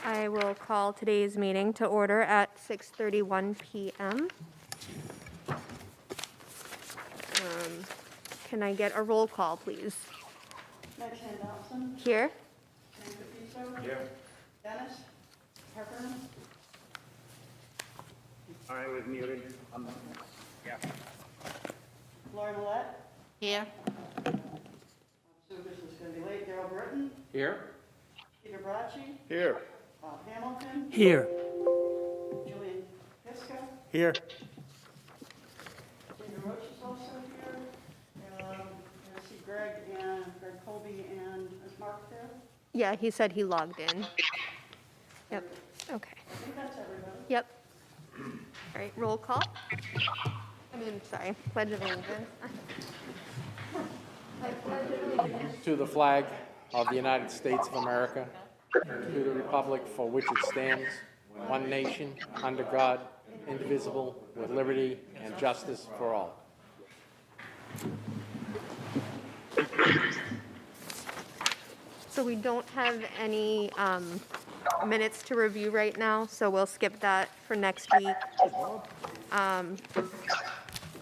I will call today's meeting to order at 6:31 PM. Can I get a roll call, please? Meg Dobson, Here? Frank Plaistow. Here. Dennis Harper. All right, was muted. Yeah. Lori Millette. Here. So this is going to be late. Daryl Burton. Here. Peter Bracci. Here. Bob Hamilton. Here. Julian Pisca. Here. David Roach is also here. I see Greg Colby and is Mark there? Yeah, he said he logged in. Yep, okay. I think that's everybody. Yep. All right, roll call. Sorry, pledge of allegiance. To the flag of the United States of America, to the republic for which it stands, one nation, under God, indivisible, with liberty and justice for all. So we don't have any minutes to review right now, so we'll skip that for next week.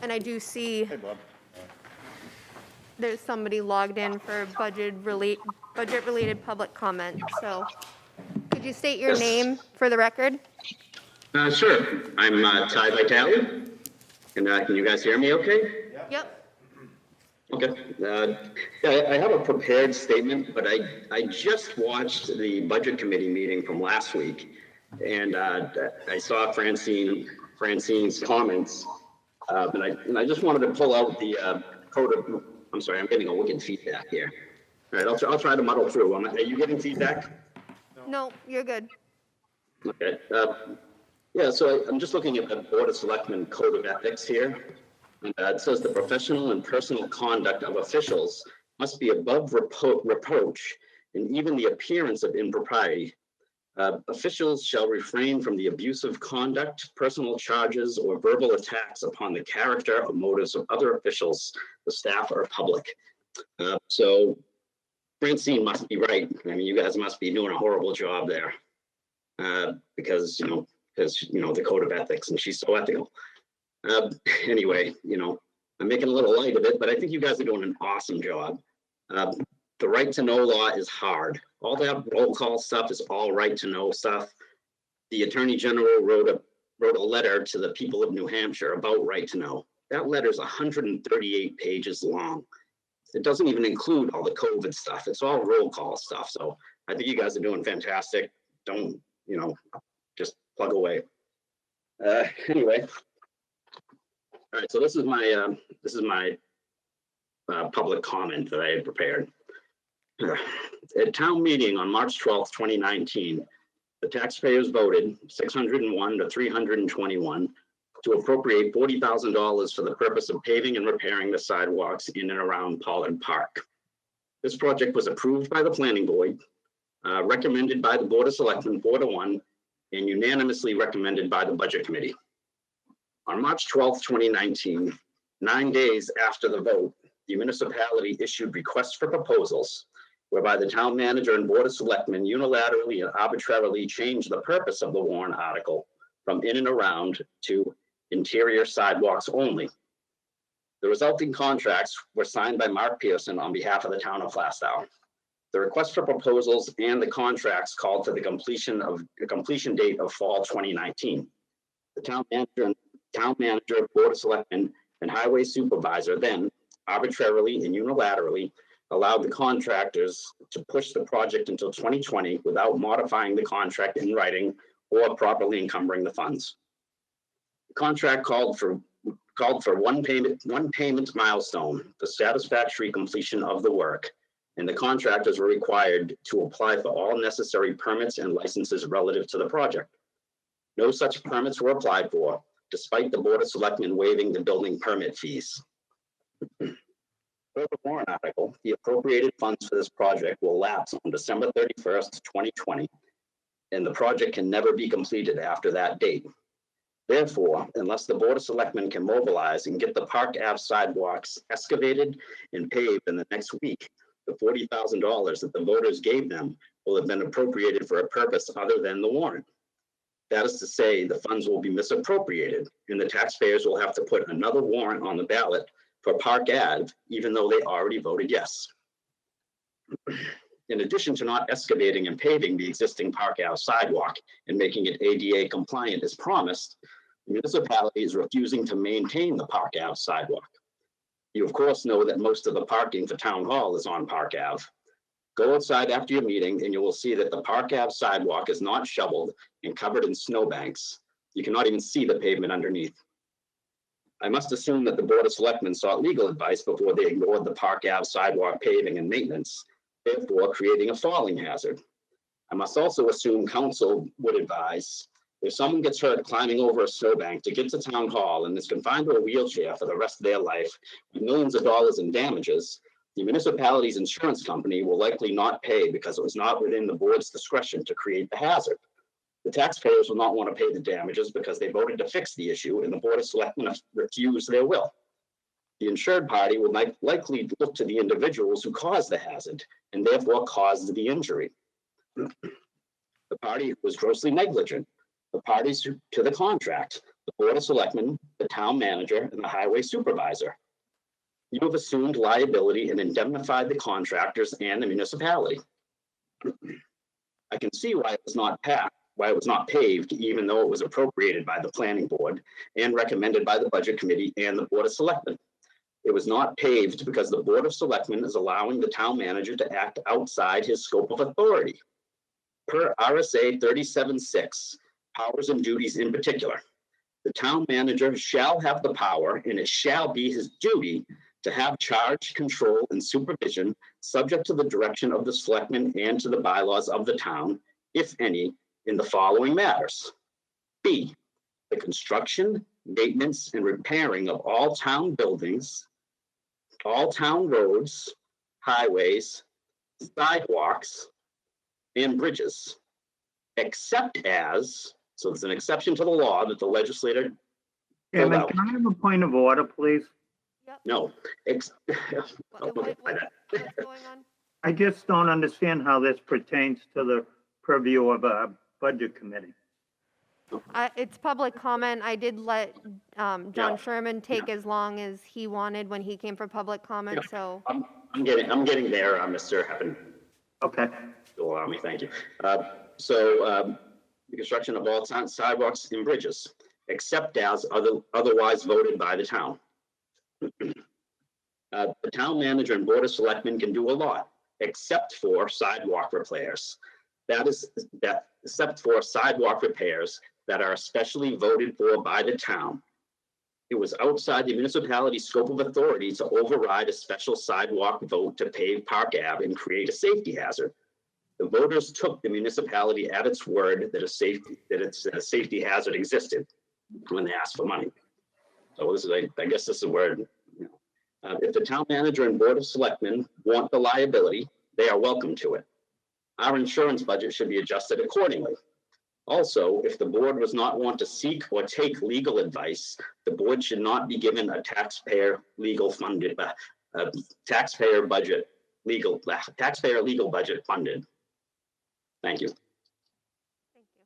And I do see there's somebody logged in for budget-related public comment. So could you state your name for the record? Sure. I'm Ty Vitale. And can you guys hear me okay? Yep. Okay. Yeah, I have a prepared statement, but I just watched the budget committee meeting from last week, and I saw Francine's comments, and I just wanted to pull out the code of. I'm sorry, I'm getting a wicked feedback here. All right, I'll try to muddle through. Are you getting feedback? No, you're good. Okay. Yeah, so I'm just looking at the Board of Selectmen Code of Ethics here. And it says the professional and personal conduct of officials must be above reproach and even the appearance of impropriety. Officials shall refrain from the abusive conduct, personal charges, or verbal attacks upon the character or motives of other officials, the staff, or public. So Francine must be right. I mean, you guys must be doing a horrible job there because the code of ethics, and she's so ethical. Anyway, I'm making a little light of it, but I think you guys are doing an awesome job. The right to know law is hard. All that roll call stuff is all right to know stuff. The Attorney General wrote a letter to the people of New Hampshire about right to know. That letter is 138 pages long. It doesn't even include all the COVID stuff. It's all roll call stuff. So I think you guys are doing fantastic. Don't, just plug away. Anyway. All right, so this is my public comment that I had prepared. At town meeting on March 12th, 2019, the taxpayers voted 601 to 321 to appropriate $40,000 for the purpose of paving and repairing the sidewalks in and around Pollard Park. This project was approved by the planning board, recommended by the Board of Selectmen 4-1, and unanimously recommended by the budget committee. On March 12th, 2019, 9 days after the vote, the municipality issued requests for proposals whereby the town manager and Board of Selectmen unilaterally and arbitrarily changed the purpose of the warrant article from in and around to interior sidewalks only. The resulting contracts were signed by Mark Pearson on behalf of the town of Plaistow. The request for proposals and the contracts called for the completion date of fall 2019. The town manager, Board of Selectmen, and highway supervisor then arbitrarily and unilaterally allowed the contractors to push the project until 2020 without modifying the contract in writing or properly encumbering the funds. The contract called for one payment milestone, the satisfactory completion of the work, and the contractors were required to apply for all necessary permits and licenses relative to the project. No such permits were applied for, despite the Board of Selectmen waiving the building permit fees. Per the warrant article, the appropriated funds for this project will lapse on December 31st, 2020, and the project can never be completed after that date. Therefore, unless the Board of Selectmen can mobilize and get the Park Ave sidewalks excavated and paved in the next week, the $40,000 that the voters gave them will have been appropriated for a purpose other than the warrant. That is to say, the funds will be misappropriated, and the taxpayers will have to put another warrant on the ballot for Park Ave, even though they already voted yes. In addition to not excavating and paving the existing Park Ave sidewalk and making it ADA compliant as promised, the municipality is refusing to maintain the Park Ave sidewalk. You of course know that most of the parking for Town Hall is on Park Ave. Go outside after your meeting and you will see that the Park Ave sidewalk is not shoveled and covered in snowbanks. You cannot even see the pavement underneath. I must assume that the Board of Selectmen sought legal advice before they ignored the Park Ave sidewalk paving and maintenance, therefore creating a falling hazard. I must also assume council would advise if someone gets hurt climbing over a snowbank to get to Town Hall and is confined to a wheelchair for the rest of their life with millions of dollars in damages, the municipality's insurance company will likely not pay because it was not within the board's discretion to create the hazard. The taxpayers will not want to pay the damages because they voted to fix the issue and the Board of Selectmen refused their will. The insured party will likely look to the individuals who caused the hazard and therefore caused the injury. The party was grossly negligent. The parties to the contract, the Board of Selectmen, the town manager, and the highway supervisor. You have assumed liability and indemnified the contractors and the municipality. I can see why it was not paved, even though it was appropriated by the planning board and recommended by the budget committee and the Board of Selectmen. It was not paved because the Board of Selectmen is allowing the town manager to act outside his scope of authority. Per RSA 37(6), powers and duties in particular, the town manager shall have the power and it shall be his duty to have charge, control, and supervision subject to the direction of the selectmen and to the bylaws of the town, if any, in the following matters. B, the construction, maintenance, and repairing of all town buildings, all town roads, highways, sidewalks, and bridges, except as, so there's an exception to the law that the legislator pulled Chairman, out. can I have a point of order, please? No. What's going on? I just don't understand how this pertains to the purview of a budget committee. It's public comment. I did let John Yeah. Sherman take as long as he wanted when he came for public comment, Yeah. so. I'm getting there, Mr. Heppen. Okay. You'll allow me, thank you. The construction of all town sidewalks and bridges, except as otherwise voted by the town. The town manager and Board of Selectmen can do a lot, except for sidewalk repairs. Except for sidewalk repairs that are especially voted for by the town. It was outside the municipality's scope of authority to override a special sidewalk vote to pave Park Ave and create a safety hazard. The voters took the municipality at its word that a safety hazard existed when they asked for money. So this is, I guess this is where, if the town manager and Board of Selectmen want the liability, they are welcome to it. Our insurance budget should be adjusted accordingly. Also, if the board does not want to seek or take legal advice, the board should not be given a taxpayer legal budget funded. Thank you. Thank you.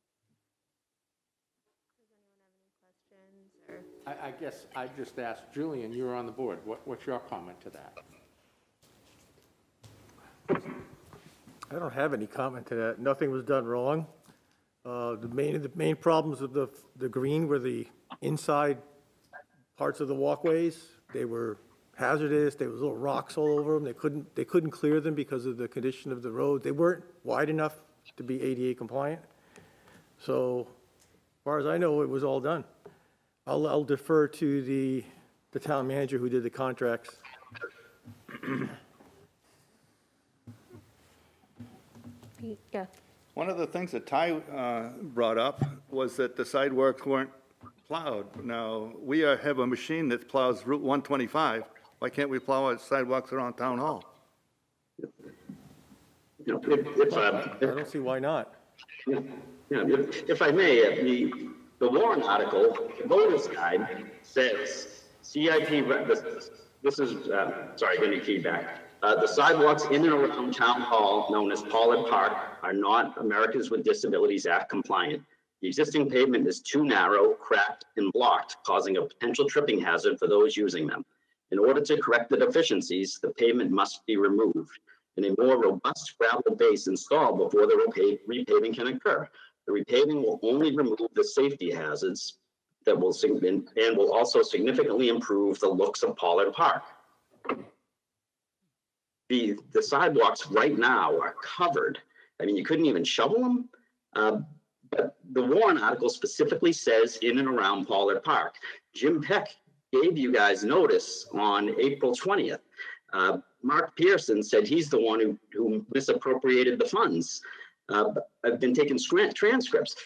Does anyone have any questions or? I guess I just asked Julian, you were on the board. What's your comment to that? I don't have any comment to that. Nothing was done wrong. The main problems of the green were the inside parts of the walkways. They were hazardous. There was little rocks all over them. They couldn't clear them because of the condition of the road. They weren't wide enough to be ADA compliant. So as far as I know, it was all done. I'll defer to the town manager who did the contracts. Yeah. One of the things that Ty brought up was that the sidewalks weren't plowed. Now, we have a machine that plows Route 125. Why can't we plow our sidewalks around Town Hall? I I don't see why not. if I may, the Warren article, the voters guide says CIP, this is, sorry, getting feedback. The sidewalks in and around Town Hall, known as Pollard Park, are not Americans with Disabilities Act compliant. The existing pavement is too narrow, cracked, and blocked, causing a potential tripping hazard for those using them. In order to correct the deficiencies, the pavement must be removed and a more robust gravel base installed before the repaving can occur. The repaving will only remove the safety hazards that will and will also significantly improve the looks of Pollard Park. The sidewalks right now are covered. I mean, you couldn't even shovel them. But the warrant article specifically says in and around Pollard Park. Jim Peck gave you guys notice on April 20th. Mark Pearson said he's the one who misappropriated the funds. I've been taking transcripts.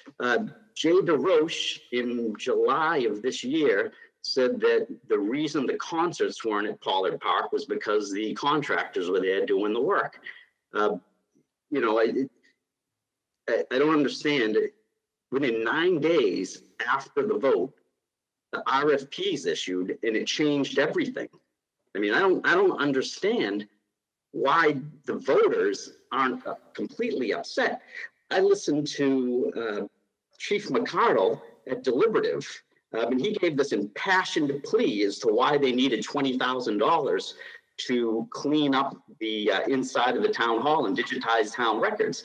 Jay DeRoche in July of this year said that the reason the concerts weren't at Pollard Park was because the contractors were there doing the work. You know, I don't understand. Within 9 days after the vote, the RFP is issued and it changed everything. I mean, I don't understand why the voters aren't completely upset. I listened to Chief McCardle at Deliberative, and he gave this impassioned plea as to why they needed $20,000 to clean up the inside of the town hall and digitize town records.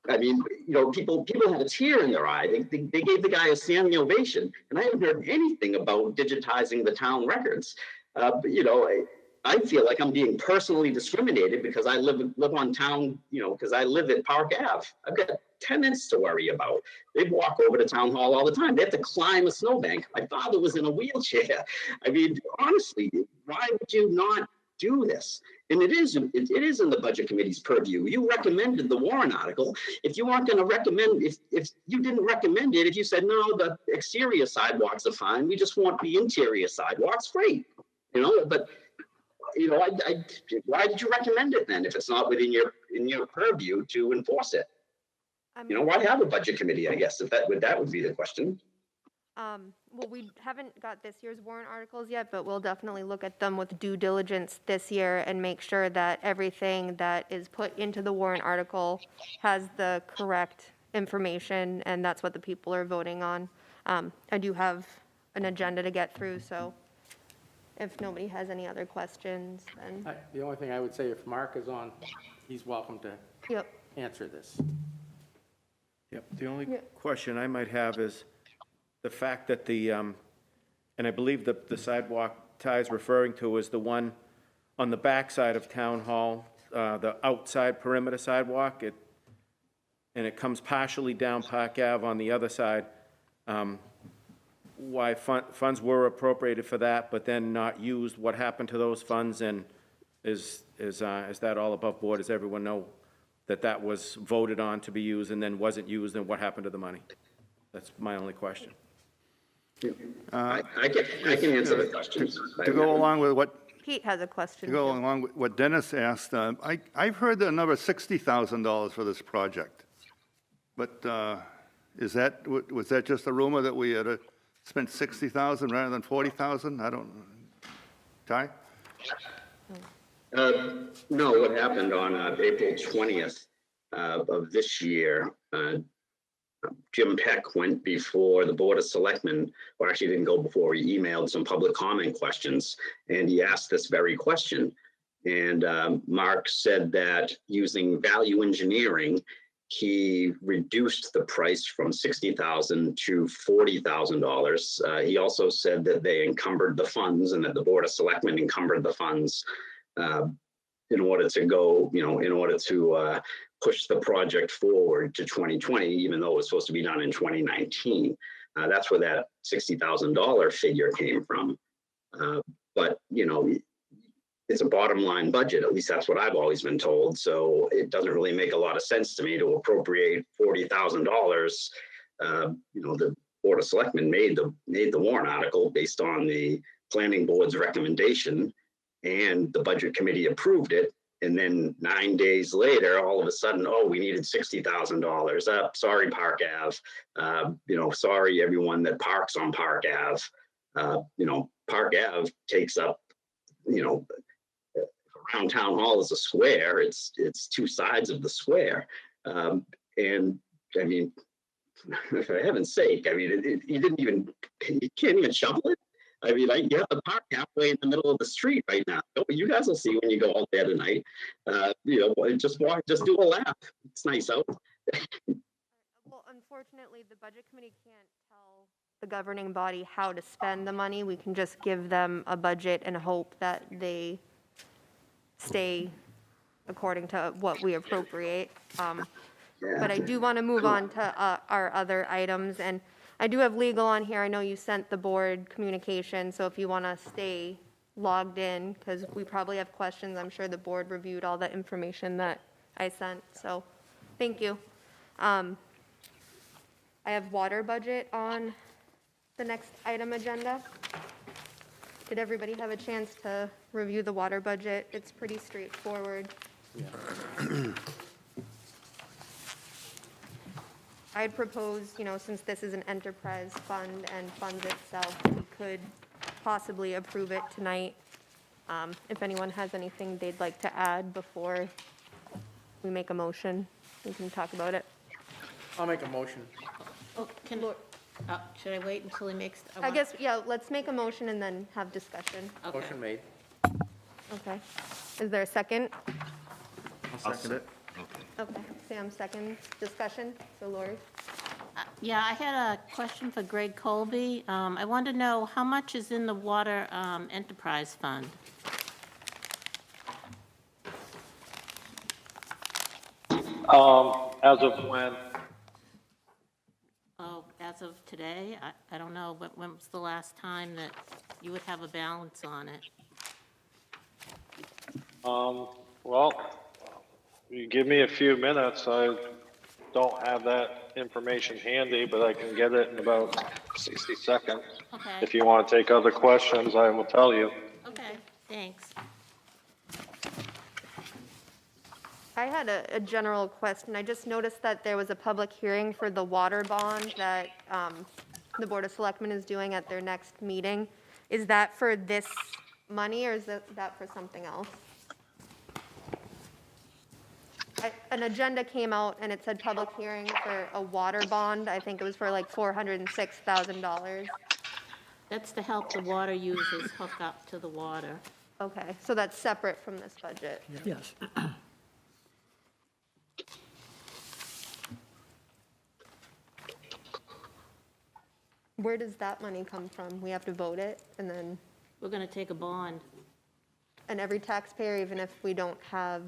I mean, you know, people had a tear in their eye. They gave the guy a standing ovation, and I haven't heard anything about digitizing the town records. But, you know, I feel like I'm being personally discriminated because I live on town, you know, because I live at Park Ave. I've got tenants to worry about. They walk over to town hall all the time. They have to climb a snowbank. My father was in a wheelchair. I mean, honestly, why would you not do this? And it is in the budget committee's purview. You recommended the warrant article. If you weren't going to recommend, if you didn't recommend it, if you said, no, the exterior sidewalks are fine, we just want the interior sidewalks, great. You know, but, you know, why did you recommend it then if it's not within your purview to enforce it? You know, why have a budget committee, I guess, if that would be the question. Well, we haven't got this year's warrant articles yet, but we'll definitely look at them with due diligence this year and make sure that everything that is put into the warrant article has the correct information, and that's what the people are voting on. I do have an agenda to get through, so if nobody has any other questions, then. The only thing I would say, if Mark is on, he's welcome to Yep. answer this. Yep, the only Yeah. question I might have is the fact that and I believe the sidewalk Ty's referring to is the one on the backside of Town Hall, the outside perimeter sidewalk, and it comes partially down Park Ave on the other side. Why funds were appropriated for that, but then not used? What happened to those funds, and is that all above board? Does everyone know that was voted on to be used and then wasn't used, and what happened to the money? That's my only question. I can answer the questions. To go along with what Pete has a question. To go too. along with what Dennis asked, I've heard the number $60,000 for this project. But was that just a rumor that we had spent $60,000 rather than $40,000? I don't know. Ty? No, what happened on April 20th of this year, Jim Peck went before the Board of Selectmen, or actually didn't go before, he emailed some public comment questions, and he asked this very question. And Mark said that using value engineering, he reduced the price from $60,000 to $40,000. He also said that they encumbered the funds and that the Board of Selectmen encumbered the funds in order to go, you know, in order to push the project forward to 2020, even though it was supposed to be done in 2019. That's where that $60,000 figure came from. But, you know, it's a bottom line budget. At least that's what I've always been told. So it doesn't really make a lot of sense to me to appropriate $40,000. You know, the Board of Selectmen made the warrant article based on the planning board's recommendation, and the budget committee approved it. And then 9 days later, all of a sudden, oh, we needed $60,000. Sorry, Park Ave. You know, sorry, everyone that parks on Park Ave. You know, Park Ave takes up, you know, a around town hall is a square. It's two sides of the square. And I mean, for heaven's sake, I mean, you can't even shovel it. I mean, you have the park halfway in the middle of the street right now. You guys will see when you go out there tonight. Just do a lap. It's nice out. Well, unfortunately, the budget committee can't tell the governing body how to spend the money. We can just give them a budget and hope that they stay according to what we appropriate. But I do want to move on to our other items, and I do have legal on here. I know you sent the board communication, so if you want to stay logged in, because we probably have questions. I'm sure the board reviewed all the information that I sent, so thank you. I have water budget on the next item agenda. Did everybody have a chance to review the water budget? It's pretty straightforward. I'd propose, since this is an enterprise fund and funds itself, we could possibly approve it tonight. If anyone has anything they'd like to add before we make a motion, we can talk about it. I'll make a motion. Oh, should I wait until he makes? I guess, yeah, let's make a motion and then have discussion. Okay. Motion made. Okay. Is there a second? I'll second it. Okay, Sam, second. Discussion, so Lori? Yeah, I had a question for Greg Colby. I want to know how much is in the water enterprise fund? As of when? Oh, as of today? I don't know, but when was the last time that you would have a balance on it? Well, you give me a few minutes. I don't have that information handy, but I can get it in about 60 seconds. Okay, If you want to take other questions, I will tell you. okay, thanks. I had a general question. I just noticed that there was a public hearing for the water bond that the Board of Selectmen is doing at their next meeting. Is that for this money, or is that for something else? An agenda came out and it said public hearing for a water bond. I think it was for like $406,000. That's to help the water users hook up to the water. Okay, so that's separate from this budget. Yes. Where does that money come from? We have to vote it, and then, We're going to take a bond. and every taxpayer, even if we don't have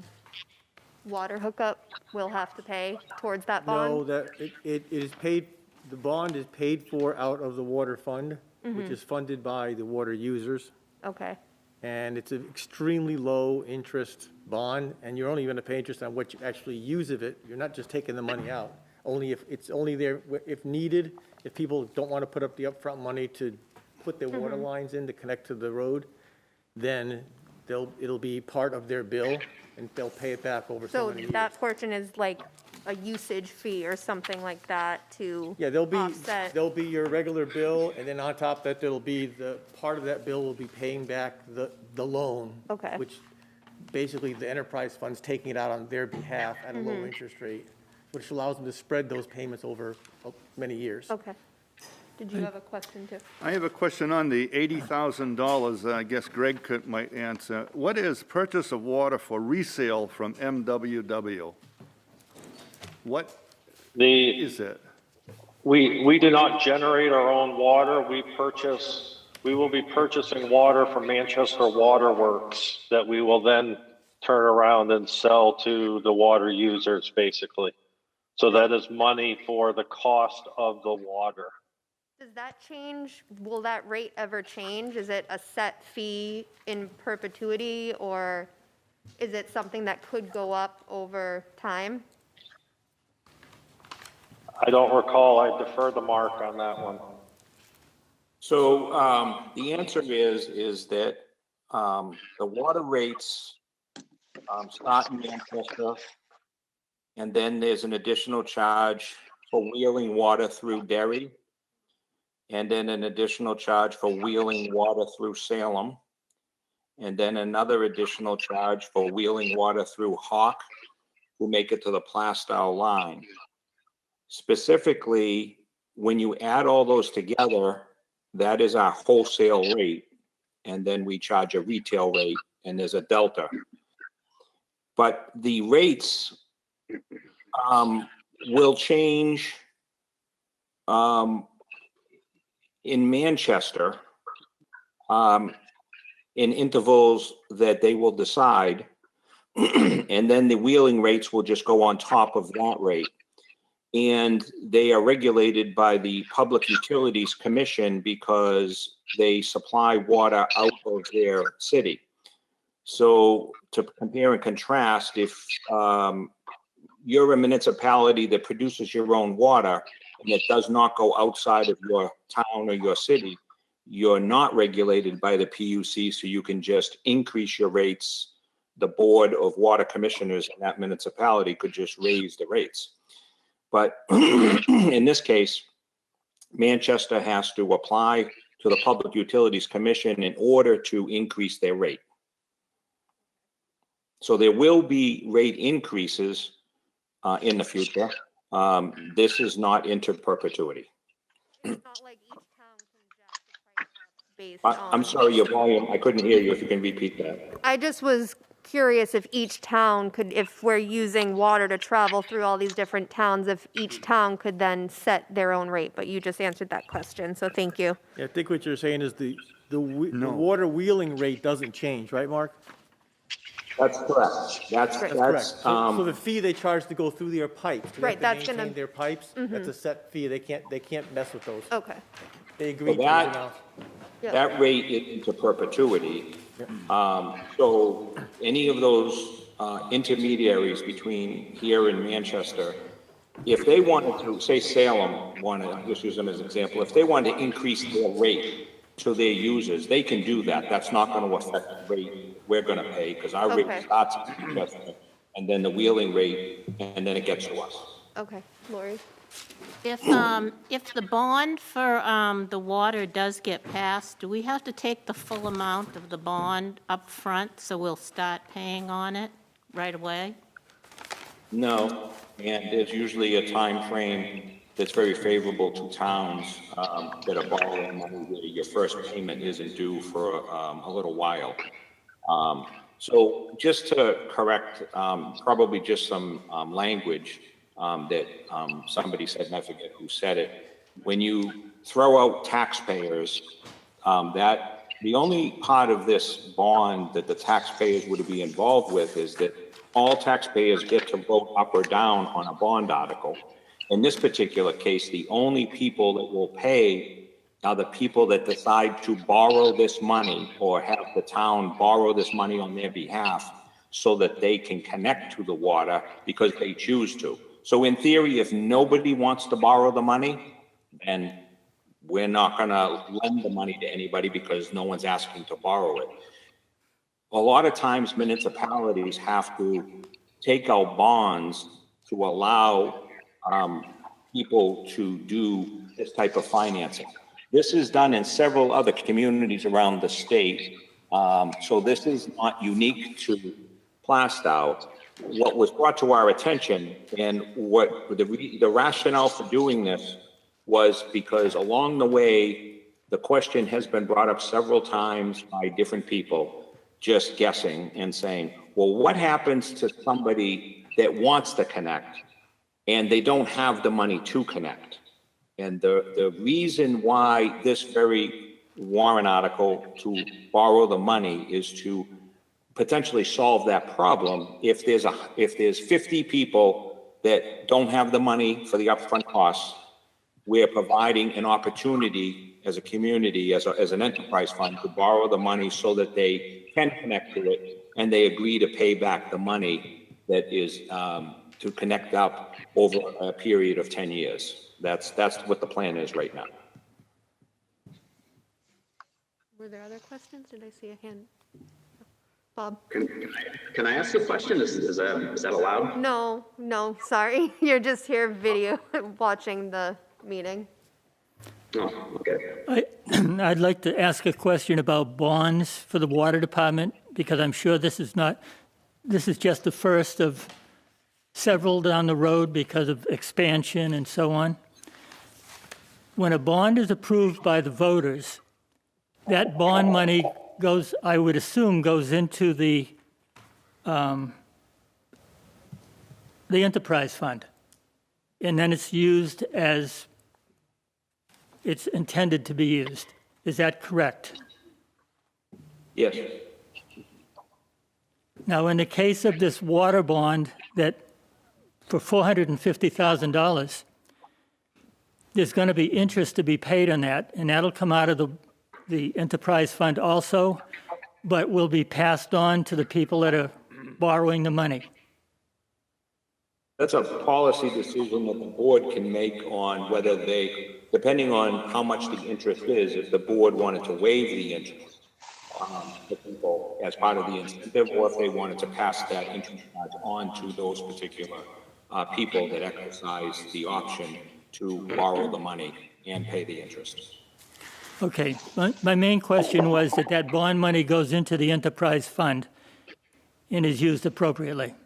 water hookup, will have to pay towards that bond? No, that, it is paid, the bond is paid for out of the water fund, which is funded by the water users. Okay, And it's an extremely low interest bond, and you're only going to pay interest on what you actually use of it. You're not just taking the money out. Only if, it's only there if needed, if people don't want to put up the upfront money to put their water lines in to connect to the road, then it'll be part of their bill, and they'll pay it back over so so many years. that portion is like a usage fee or something like that to Yeah, offset? there'll be your regular bill, and then on top of that, there'll be part of that bill will be paying back the loan. Okay. Which basically the enterprise fund's taking it out on their behalf at a low interest rate, which allows them to spread those payments over many years. Okay. Did you have a question too? I have a question on the $80,000, I guess Greg might answer. What is purchase of water for resale from MWW? What is it? We do not generate our own water. We will be purchasing water from Manchester Water Works that we will then turn around and sell to the water users, basically. So that is money for the cost of the water. Does that change? Will that rate ever change? Is it a set fee in perpetuity, or is it something that could go up over time? I don't recall. I defer the mark on that one. So the answer is that the water rates start in Manchester, and then there's an additional charge for wheeling water through Derry, and then an additional charge for wheeling water through Salem. and then another additional charge for wheeling water through Hawk to make it to the Plaistow line. Specifically, when you add all those together, that is our wholesale rate. And then we charge a retail rate, and there's a delta. But the rates will change in Manchester in intervals that they will decide. And then the wheeling rates will just go on top of that rate. And they are regulated by the Public Utilities Commission because they supply water out of their city. So to compare and contrast, if you're a municipality that produces your own water and it does not go outside of your town or your city, you're not regulated by the PUC, so you can just increase your rates. The Board of Water Commissioners in that municipality could just raise the rates. But in this case, Manchester has to apply to the Public Utilities Commission in order to increase their rate. So there will be rate increases in the future. This is not into perpetuity. It's not like each town can jack the price up based I'm on. sorry, your volume, I couldn't hear you, if you can repeat that. I just was curious if each town could, if we're using water to travel through all these different towns, if each town could then set their own rate, but you just answered that question, so thank you. Yeah, I think what you're saying is the water wheeling rate doesn't change, right, Mark? That's correct. That's Correct. So the fee they charge to go through their pipes, they Right, have that's to gonna- maintain their pipes, that's a set fee, they can't mess with those. Okay. They agree to that- those amounts. Yeah. That rate is into perpetuity. So any of those intermediaries between here and Manchester, if they wanted to, say Salem wanted, I'll just use them as an example, if they wanted to increase their rate to their users, they can do that. That's not going to affect the rate we're going to pay, because our Okay. rate starts at Manchester, and then the wheeling rate, and then it gets to us. Okay, Lori? If the bond for the water does get passed, do we have to take the full amount of the bond up front, so we'll start paying on it right away? No, and there's usually a time frame that's very favorable to towns that are borrowing money where your first payment isn't due for a little while. So just to correct, probably just some language that somebody said, and I forget who said it. When you throw out taxpayers, that the only part of this bond that the taxpayers would be involved with is that all taxpayers get to vote up or down on a bond article. In this particular case, the only people that will pay are the people that decide to borrow this money or have the town borrow this money on their behalf so that they can connect to the water because they choose to. So in theory, if nobody wants to borrow the money, then we're not going to lend the money to anybody because no one's asking to borrow it. A lot of times municipalities have to take out bonds to allow people to do this type of financing. This is done in several other communities around the state. So this is not unique to Plaistow. What was brought to our attention and what the rationale for doing this was because along the way, the question has been brought up several times by different people, just guessing and saying, well, what happens to somebody that wants to connect and they don't have the money to connect? And the reason why this very warrant article to borrow the money is to potentially solve that problem. If there's 50 people that don't have the money for the upfront costs, we're providing an opportunity as a community, as an enterprise fund, to borrow the money so that they can connect to it, and they agree to pay back the money that is to connect up over a period of 10 years. That's what the plan is right now. Were there other questions? Did I see a hand? Bob? Can I ask a question? Is that allowed? No, sorry. You're just here video watching the meeting. Oh, okay. I'd like to ask a question about bonds for the water department, because I'm sure this is just the first of several down the road because of expansion and so on. When a bond is approved by the voters, that bond money goes, I would assume, goes into the enterprise fund. And then it's used as it's intended to be used. Is that correct? Yes. Now, in the case of this water bond that for $450,000, there's going to be interest to be paid on that, and that'll come out of the enterprise fund also, but will be passed on to the people that are borrowing the money. That's a policy decision that the board can make on whether they, depending on how much the interest is, if the board wanted to waive the interest to people as part of the incentive, or if they wanted to pass that interest charge on to those particular people that exercise the option to borrow the money and pay the interest. Okay, my main question was that bond money goes into the enterprise fund and is used appropriately.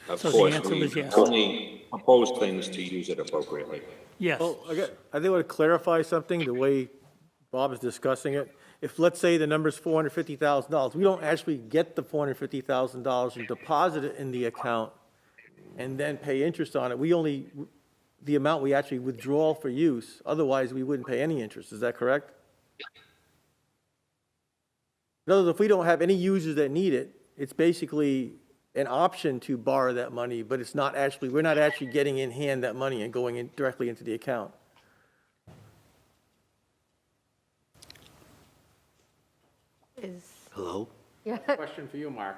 Of So the course, answer we was yes. only propose things to use it appropriately. Yes. Well, I think I want to clarify something, the way Bob is discussing it. If, let's say, the number's $450,000, we don't actually get the $450,000 and deposit it in the account and then pay interest on it. We only, the amount we actually withdraw for use, otherwise we wouldn't pay any interest. Is that correct? In other words, if we don't have any users that need it, it's basically an option to borrow that money, but it's not actually, we're not actually getting in hand that money and going in directly into the account. Hello? Yeah. Question for you, Mark.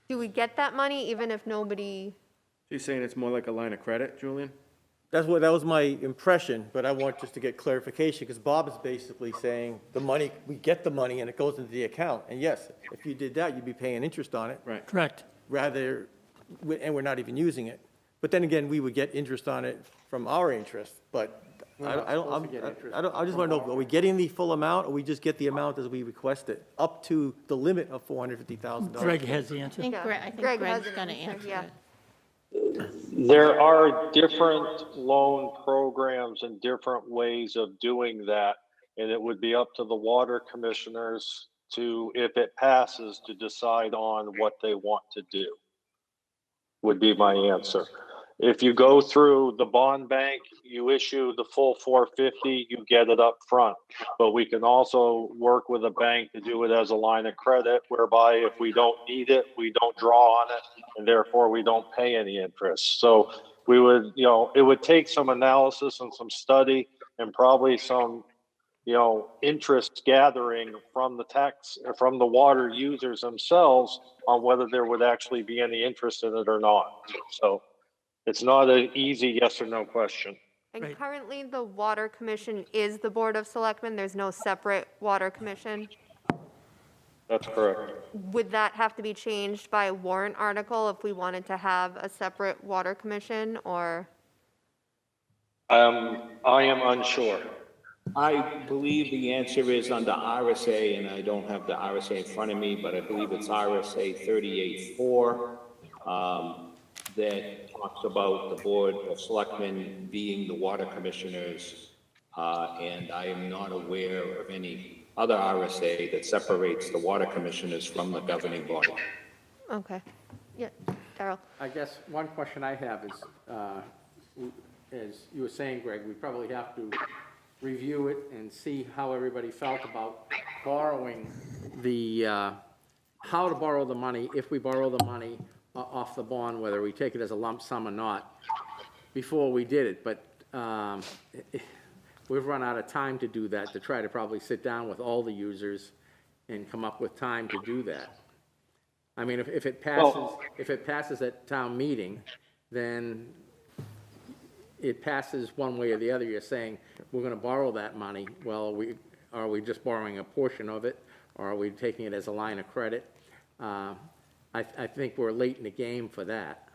Do we get that money even if nobody, She's saying it's more like a line of credit, Julian? That was my impression, but I want just to get clarification, because Bob is basically saying the money, we get the money and it goes into the account. And yes, if you did that, you'd be paying interest on it. Right. Correct. Rather, and we're not even using it. But then again, we would get interest on it from our interest, but I just want to know, are we getting the full amount, or we just get the amount as we request it, up to the limit of $450,000? Greg has the answer. I think Greg has Greg's an going to answer, answer yeah. it. There are different loan programs and different ways of doing that. And it would be up to the water commissioners to, if it passes, to decide on what they want to do, would be my answer. If you go through the bond bank, you issue the full 450, you get it up front. But we can also work with a bank to do it as a line of credit, whereby if we don't need it, we don't draw on it, and therefore we don't pay any interest. So we would, it would take some analysis and some study and probably some, interest gathering from from the water users themselves on whether there would actually be any interest in it or not. So it's not an easy yes or no question. And Right. currently the water commission is the board of selectmen, there's no separate water commission? That's correct. Would that have to be changed by warrant article if we wanted to have a separate water commission, or? I am unsure. I believe the answer is under RSA, and I don't have the RSA in front of me, but I believe it's RSA 38.4, that talks about the Board of Selectmen being the water commissioners, and I am not aware of any other RSA that separates the water commissioners from the governing body. Okay, yeah, Darrell. I guess one question I have is, as you were saying, Greg, we probably have to review it and see how everybody felt about borrowing how to borrow the money, if we borrow the money off the bond, whether we take it as a lump sum or not, before we did it. But we've run out of time to do that, to try to probably sit down with all the users and come up with time to do that. I mean, if it passes at town meeting, then it passes one way or the other. You're saying, we're going to borrow that money. Well, are we just borrowing a portion of it, or are we taking it as a line of credit? I think we're late in the game for that.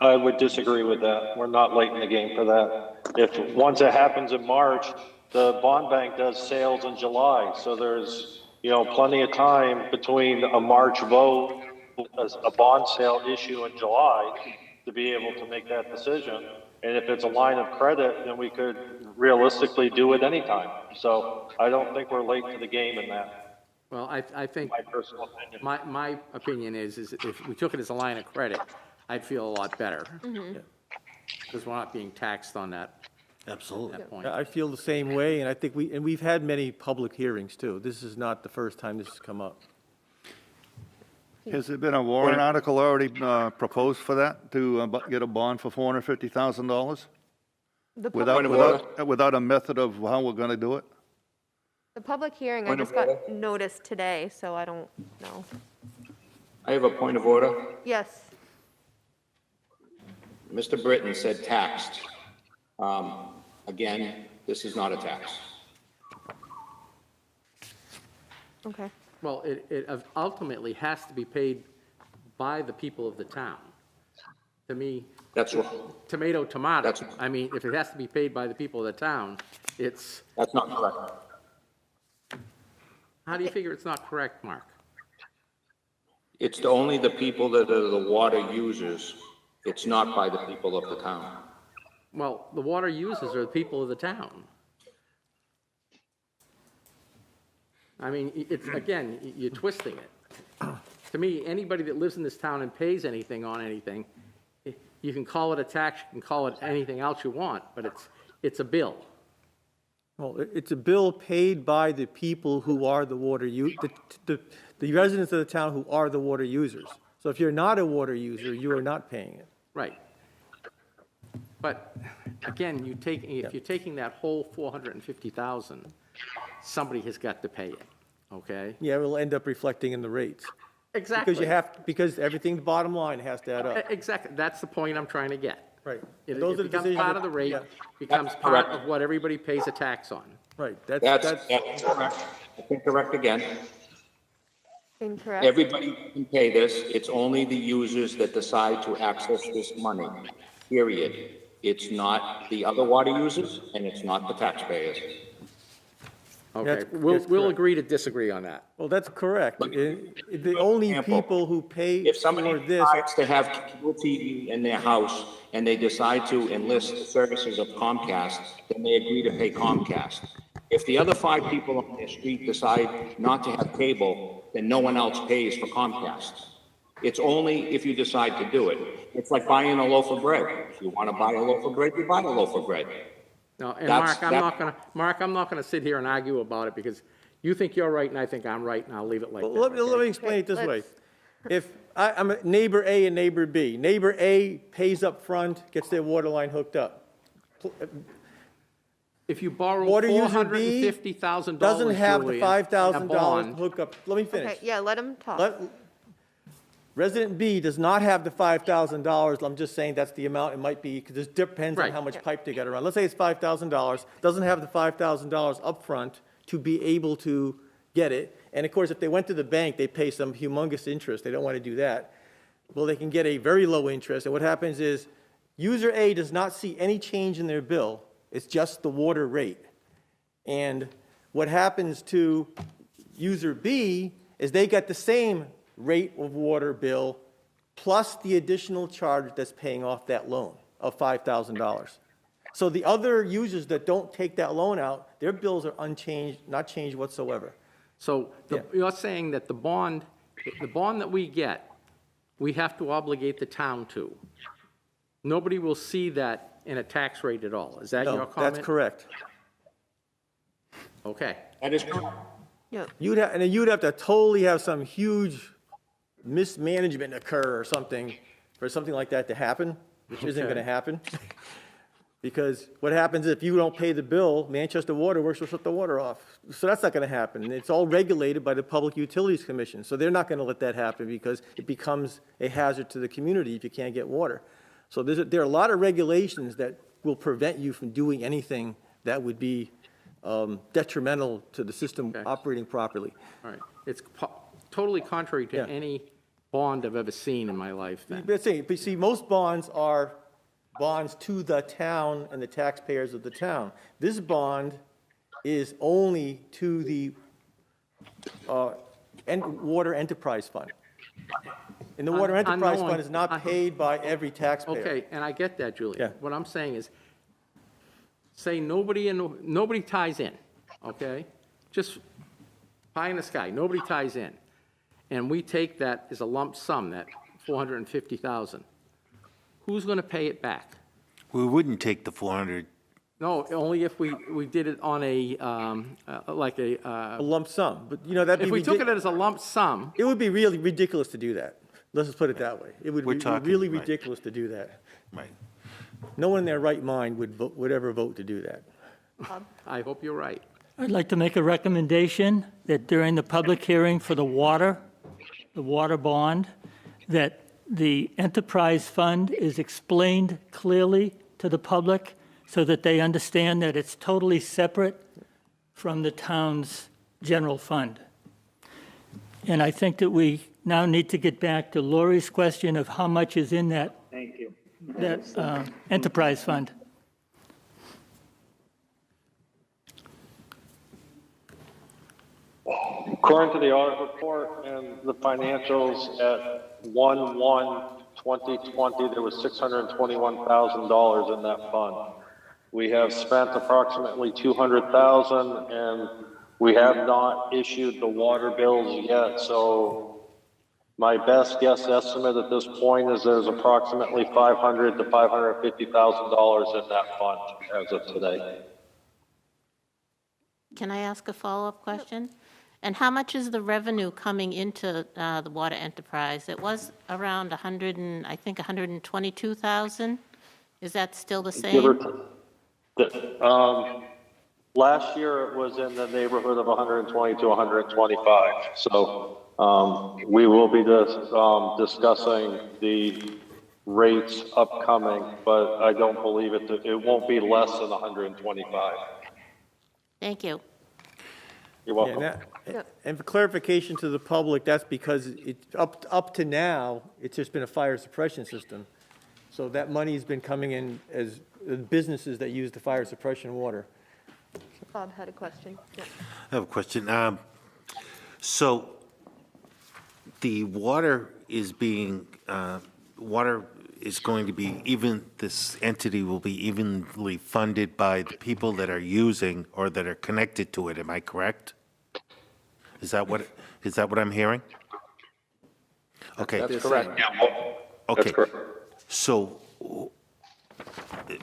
I would disagree with that. We're not late in the game for that. If, once it happens in March, the bond bank does sales in July, so there's, plenty of time between a March vote, a bond sale issue in July, to be able to make that decision. And if it's a line of credit, then we could realistically do it anytime. So I don't think we're late to the game in that, Well, I think, my personal opinion. my opinion is if we took it as a line of credit, I'd feel a lot better. Because we're not being taxed on that. Absolutely. That point. I feel the same way, and I think we've had many public hearings too. This is not the first time this has come up. Has there been a warrant article already proposed for that, to get a bond for $450,000? The public, Without a method of how we're going to do it? the public hearing, I just got noticed today, so I don't know. I have a point of order. Yes, Mr. Britton said taxed. Again, this is not a tax. okay. Well, it ultimately has to be paid by the people of the town. To me, That's wrong. tomato, tomato. That's- I mean, if it has to be paid by the people of the town, That's not correct. how do you figure it's not correct, Mark? It's only the people that are the water users. It's not by the people of the town. Well, the water users are the people of the town. I mean, it's, again, you're twisting it. To me, anybody that lives in this town and pays anything on anything, you can call it a tax, you can call it anything else you want, but it's a bill. Well, it's a bill paid by the people who are the water the residents of the town who are the water users. So if you're not a water user, you are not paying it. Right. But again, if you're taking that whole 450,000, somebody has got to pay it, okay? Yeah, it will end up reflecting in the rates. Exactly. Because everything, the bottom line has to add up. Exactly, that's the point I'm trying to get. Right. It Those are the becomes decisions part that- of the rate, yeah. becomes part of what everybody pays a tax on. Right, That's correct. I think correct again. Incorrect. Everybody can pay this. It's only the users that decide to access this money, period. It's not the other water users, and it's not the taxpayers. Okay, That's we'll correct. agree to disagree on that. Well, that's correct. The only Example, people who pay If for somebody this, decides to have cable TV in their house and they decide to enlist the services of Comcast, then they agree to pay Comcast. If the other 5 people on their street decide not to have cable, then no one else pays for Comcast. It's only if you decide to do it. It's like buying a loaf of bread. If you want to buy a loaf of bread, you buy a loaf of bread. No, and That's- Mark, I'm not gonna sit here and argue about it, because you think you're right and I think I'm right, and I'll leave it like that. let me okay? explain it this way. Let's- If I'm a neighbor A and neighbor B, neighbor A pays up front, gets their water line hooked up. If you borrow Water user B $450,000, doesn't have the Julie, $5,000 in a bond, hookup. Let me finish. Okay, yeah, let him talk. Resident B does not have the $5,000. I'm just saying that's the amount it might be, because it depends on Right. how much pipe they got around. Let's say it's $5,000, doesn't have the $5,000 upfront to be able to get it. And of course, if they went to the bank, they pay some humongous interest. They don't want to do that. Well, they can get a very low interest. And what happens is, user A does not see any change in their bill. It's just the water rate. And what happens to user B is they get the same rate of water bill plus the additional charge that's paying off that loan of $5,000. So the other users that don't take that loan out, their bills are unchanged, not changed whatsoever. So you're saying that the bond that we get, we have to obligate the town to. Nobody will see that in a tax rate at all. Is that your No, comment? that's correct. Okay. That is correct. Yeah. You'd have to totally have some huge mismanagement occur or something for something like that to happen, which isn't going to happen. Because what happens if you don't pay the bill, Manchester Water Works will shut the water off. So that's not going to happen. It's all regulated by the Public Utilities Commission. So they're not going to let that happen because it becomes a hazard to the community if you can't get water. So there are a lot of regulations that will prevent you from doing anything that would be detrimental to the system operating properly. All right. It's totally contrary to Yeah. any bond I've ever seen in my life then. But see, most bonds are bonds to the town and the taxpayers of the town. This bond is only to the Water Enterprise Fund. And the Water Enterprise Fund is not paid by every taxpayer. Okay, and I get that, Julie. Yeah. What I'm saying is, say nobody ties in, okay? Just pie in the sky, nobody ties in. And we take that as a lump sum, that 450,000. Who's going to pay it back? We wouldn't take the 400. No, only if we did it on a, A lump sum, but you know, that'd be. if we took it as a lump sum, It would be really ridiculous to do that. Let's just put it that way. It would We're be talking, really right. ridiculous to do that. Right. No one in their right mind would ever vote to do that. I hope you're right. I'd like to make a recommendation that during the public hearing for the water bond, that the enterprise fund is explained clearly to the public so that they understand that it's totally separate from the town's general fund. And I think that we now need to get back to Lori's question of how much is in that Thank you. enterprise fund. According to the audit report and the financials at 1/1/2020, there was $621,000 in that fund. We have spent approximately $200,000 and we have not issued the water bills yet. So my best guess estimate at this point is there's approximately $500,000 to $550,000 in that fund as of today. Can I ask a follow-up question? And how much is the revenue coming into the water enterprise? It was around 122,000. Is that still the same? Last year it was in the neighborhood of 120 to 125. So we will be discussing the rates upcoming, but I don't believe it won't be less than 125. Thank you. You're Yeah, welcome. and for clarification to the public, that's because up to now, it's just been a fire suppression system. So that money's been coming in as businesses that use the fire suppression water. Bob had a question. Yeah. I have a question. So the water is going to be this entity will be evenly funded by the people that are using or that are connected to it. Am I correct? Is that what I'm hearing? Okay. That's correct. Okay. That's correct. So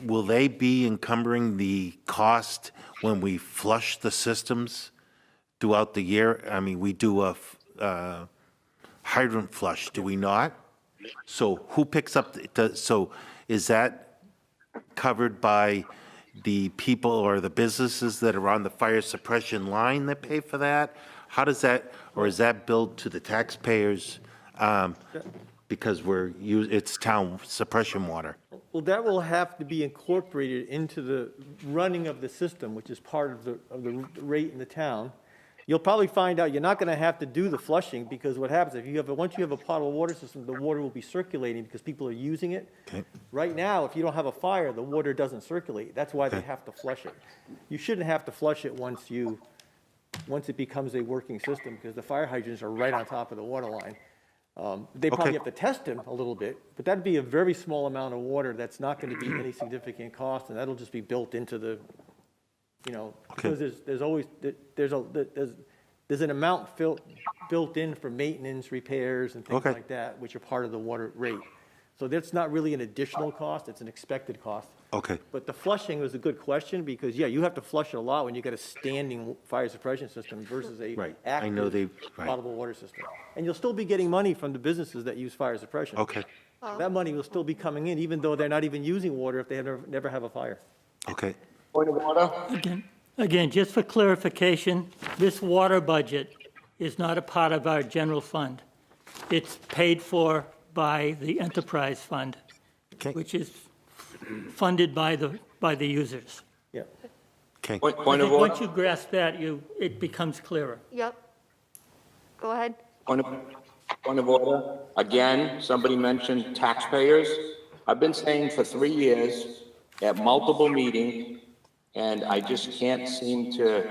will they be encumbering the cost when we flush the systems throughout the year? I mean, we do a hydrant flush, do we not? So who picks up, so is that covered by the people or the businesses that are on the fire suppression line that pay for that? How does that, or is that billed to the taxpayers because it's town suppression water? Well, that will have to be incorporated into the running of the system, which is part of the rate in the town. You'll probably find out you're not going to have to do the flushing, because what happens once you have a potable water system, the water will be circulating because people are using it. Okay. Right now, if you don't have a fire, the water doesn't circulate. That's why they have to flush it. You shouldn't have to flush it once it becomes a working system, because the fire hydrants are right on top of the water line. They probably have to test them a little bit, but that'd be a very small amount of water that's not going to be any significant cost, and that'll just be built into the, because there's an amount built in for maintenance, repairs, and things like that, which are part of the water rate. So that's not really an additional cost, it's an expected cost. Okay. But the flushing was a good question, because, you have to flush it a lot when you got a standing fire suppression system versus a active potable water system. And you'll still be getting money from the businesses that use fire suppression. Okay. That money will still be coming in, even though they're not even using water if they never have a fire. Okay. Point of order. Again, just for clarification, this water budget is not a part of our general fund. It's paid for by the enterprise fund, which is funded by the users. Yeah. Okay. Point of order. Once you grasp that, it becomes clearer. Yep. Go ahead. Point Point of order. Again, somebody mentioned taxpayers. I've been saying for 3 years at multiple meetings, and I just can't seem to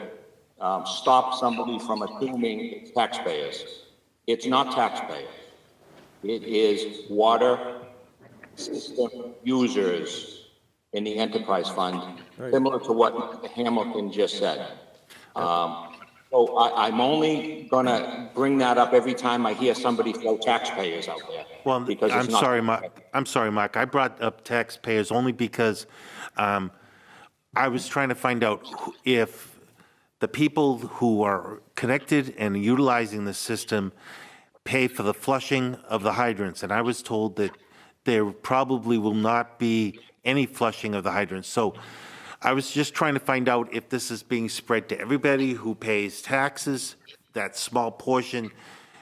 stop somebody from assuming it's taxpayers. It's not taxpayers. It is water system users in the enterprise fund, similar to what Mr. Hamilton just said. So I'm only gonna bring that up every time I hear somebody throw taxpayers out there. Well, because it's I'm not sorry, taxpayers. Mark. I brought up taxpayers only because I was trying to find out if the people who are connected and utilizing the system pay for the flushing of the hydrants. And I was told that there probably will not be any flushing of the hydrants. So I was just trying to find out if this is being spread to everybody who pays taxes, that small portion,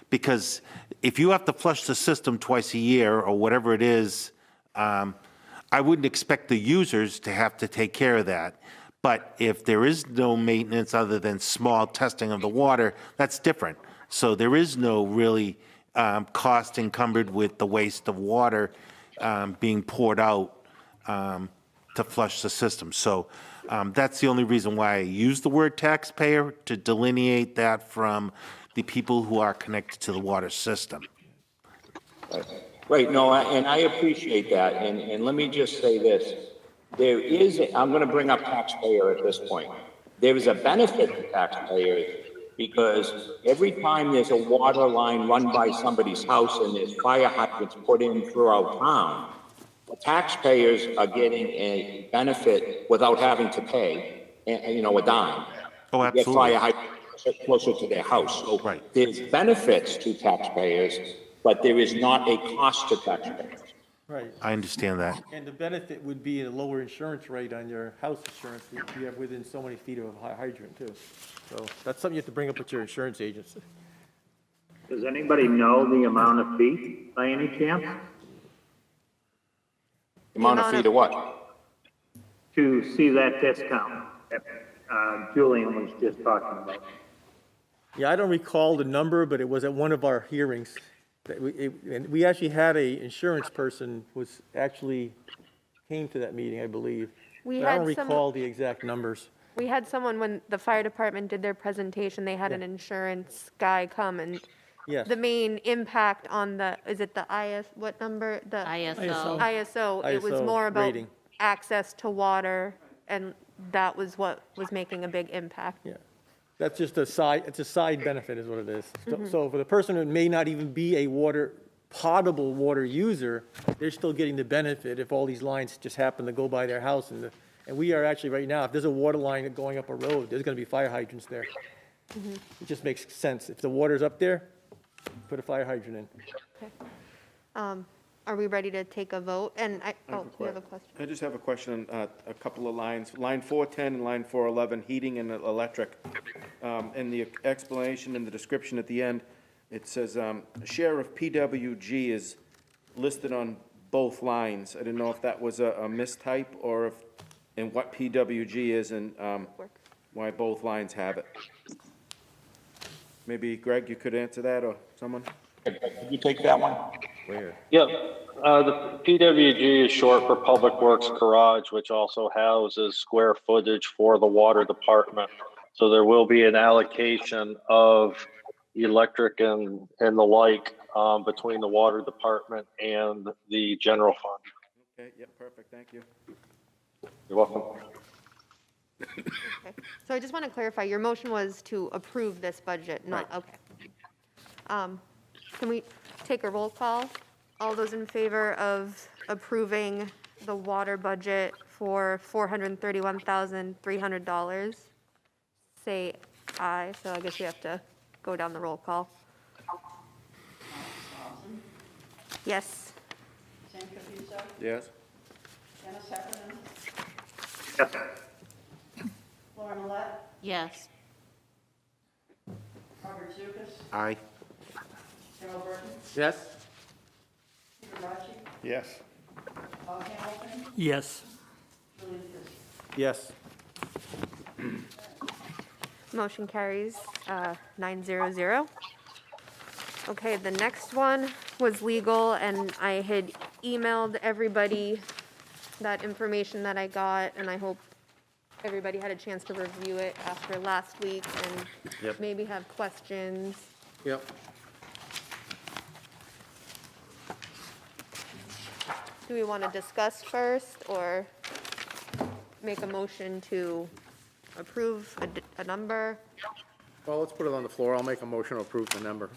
because if you have to flush the system twice a year or whatever it is, I wouldn't expect the users to have to take care of that. But if there is no maintenance other than small testing of the water, that's different. So there is no really cost encumbered with the waste of water being poured out to flush the system. So that's the only reason why I use the word taxpayer, to delineate that from the people who are connected to the water system. Right, no, and I appreciate that, and let me just say this. There is, I'm gonna bring up taxpayer at this point. There is a benefit to taxpayers because every time there's a water line run by somebody's house and there's fire hydrants put in throughout town, the taxpayers are getting a benefit without having to pay, a dime. Oh, To get absolutely. fire hydrants closer to their house. So Right. there's benefits to taxpayers, but there is not a cost to taxpayers. Right. I understand that. And the benefit would be a lower insurance rate on your house insurance if you have within so many feet of a hydrant too. So that's something you have to bring up with your insurance agents. Does anybody know the amount of feet by any chance? Amount of feet of what? To see that discount that Julian was just talking about? Yeah, I don't recall the number, but it was at one of our hearings. And we actually had a insurance person was actually came to that meeting, I believe. We But I had don't some- recall the exact numbers. We had someone, when the fire department did their presentation, they had an insurance guy come, and Yes. the main impact on the, is it the what number? The ISO. ISO, it was ISO more about rating. access to water, and that was what was making a big impact. Yeah. That's just it's a side benefit is what it is. Mm-hmm. So for the person who may not even be a potable water user, they're still getting the benefit if all these lines just happen to go by their house. And we are actually right now, if there's a water line going up a road, there's going to be fire hydrants there. Mm-hmm. It just makes sense. If the water's up there, put a fire hydrant in. Okay. Are we ready to take a vote? And you have a question? I just have a question on a couple of lines. Line 410 and line 411, heating and electric. In the explanation and the description at the end, it says share of PWG is listed on both lines. I didn't know if that was a mistype or and what PWG is and why both lines have it. Maybe Greg, you could answer that, or someone? Could you take that one? Where? Yep, the PWG is short for Public Works Garage, which also houses square footage for the water department. So there will be an allocation of electric and the like between the water department and the general fund. Okay, yep, perfect, thank you. You're welcome. Okay. So I just want to clarify, your motion was to approve this budget, not, okay. Can we take a roll call? All those in favor of approving the water budget for $431,300, say aye. So I guess we have to go down the roll call. Yes. Sam Capuso, Yes? Dennis Heffernan, Yes. Laura Millette, Yes. Robert Zukas, Aye. Carol Burton, Yes? Peter Rachi, Yes. Bob Hamilton, Yes. Julian Fisk. Yes. Motion carries 900. Okay, the next one was legal, and I had emailed everybody that information that I got, and I hope everybody had a chance to review it after last week and Yep. maybe have questions. Yep. Do we want to discuss first, or make a motion to approve a number? Well, let's put it on the floor. I'll make a motion to approve the number.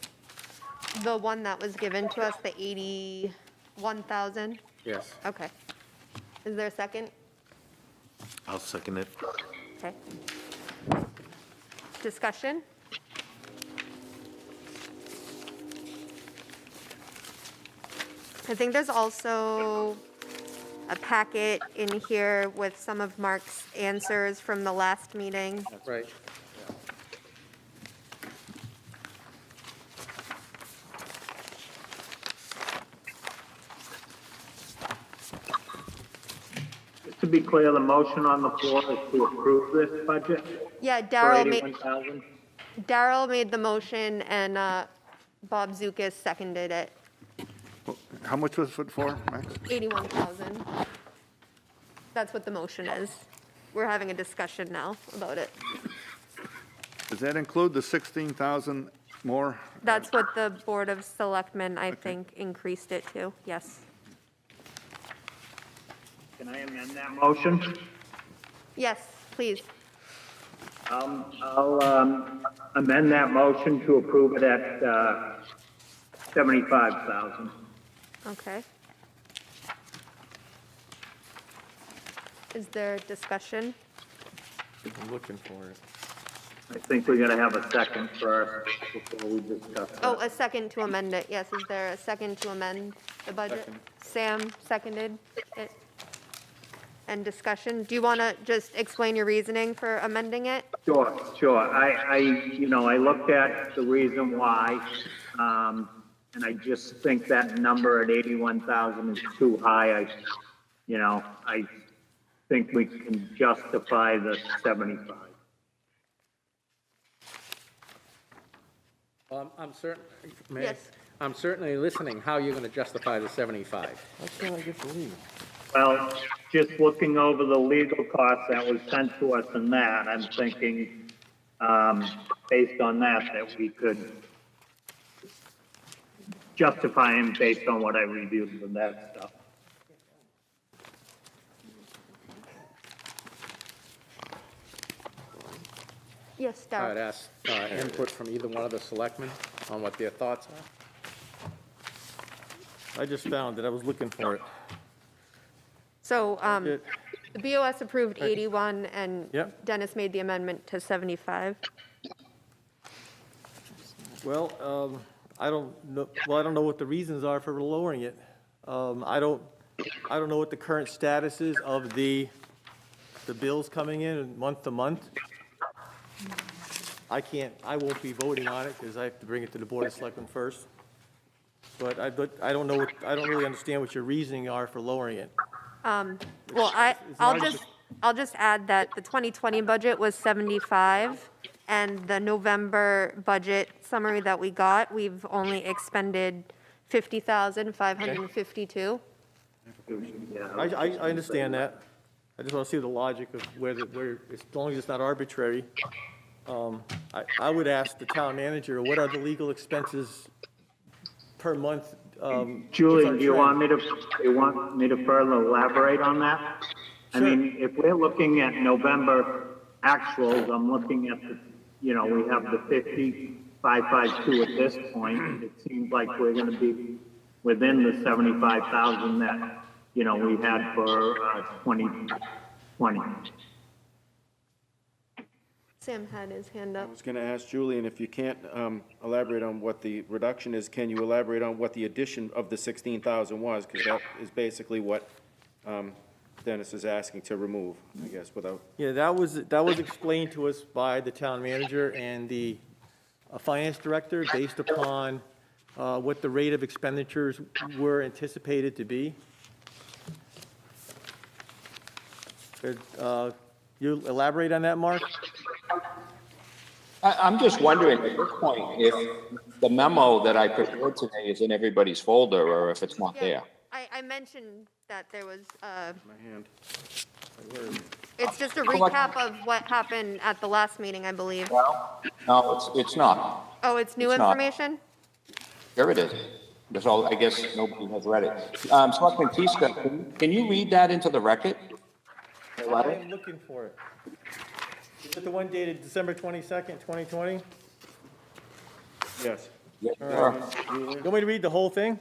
The one that was given to us, the 81,000? Yes. Okay. Is there a second? I'll second it. Okay. Discussion? I think there's also a packet in here with some of Mark's answers from the last meeting. Right. Just to be clear, the motion on the floor is to approve this budget Yeah, for Daryl made the motion and Bob Zukas seconded it. How much was it for, Max? 81,000. That's what the motion is. We're having a discussion now about it. Does that include the 16,000 more? That's what the Board of Selectmen, I think, increased it to, yes. Can I amend that motion? Yes, please. I'll amend that motion to approve it at 75,000. Okay. Is there discussion? I'm looking for it. I think we're gonna have a second first before we discuss that. Oh, a second to amend it, yes. Is there a second to amend the budget? Sam seconded it. And discussion? Do you want to just explain your reasoning for amending it? Sure. I looked at the reason why, and I just think that number at 81,000 is too high. I think we can justify the 75. I'm certain, Yes. I'm certainly listening how you're going to justify the 75. That's not I get the legal. Well, just looking over the legal costs that was sent to us and that, I'm thinking, based on that we could justify him based on what I reviewed and that stuff. Yes, I'd Daryl. ask input from either one of the selectmen on what their thoughts are. I just found it. I was looking for it. So, Good. the BOS approved 81 and Yep. Dennis made the amendment to 75. Well, I don't know, I don't know what the reasons are for lowering it. I don't know what the current status is of the bills coming in month to month. I won't be voting on it because I have to bring it to the Board of Selectmen first. But I don't know, I don't really understand what your reasoning are for lowering it. Well, It's I'll just add that the 2020 budget was 75, and the November budget summary that we got, we've only expended 50,552. I understand that. I just want to see the logic of where, as long as it's not arbitrary. I would ask the town manager, what are the legal expenses per month? Julie, what's our do you trend? want me to further elaborate on that? I Sure. mean, if we're looking at November actuals, I'm looking at we have the 50,552 at this point. It seems like we're gonna be within the 75,000 that, we had for 2020. Sam had his hand I up. was going to ask Julian, if you can't elaborate on what the reduction is, can you elaborate on what the addition of the 16,000 was? Because that is basically what Dennis is asking to remove, I guess, without, Yeah, that was explained to us by the town manager and the finance director based upon what the rate of expenditures were anticipated to be. Could you elaborate on that, Mark? I'm just wondering at this point, if the memo that I prepared today is in everybody's folder, or if it's not there. I mentioned that there was, My hand. it's just a recap of what happened at the last meeting, I believe. No, it's not. Oh, it's new It's not. information? Here it is. That's all, I guess nobody has read it. Selectman Tiska, can you read that into the record? The letter? I'm looking for it. Is it the one dated December 22nd, 2020? Yes. Yes, All sir. right. You want me to read the whole thing?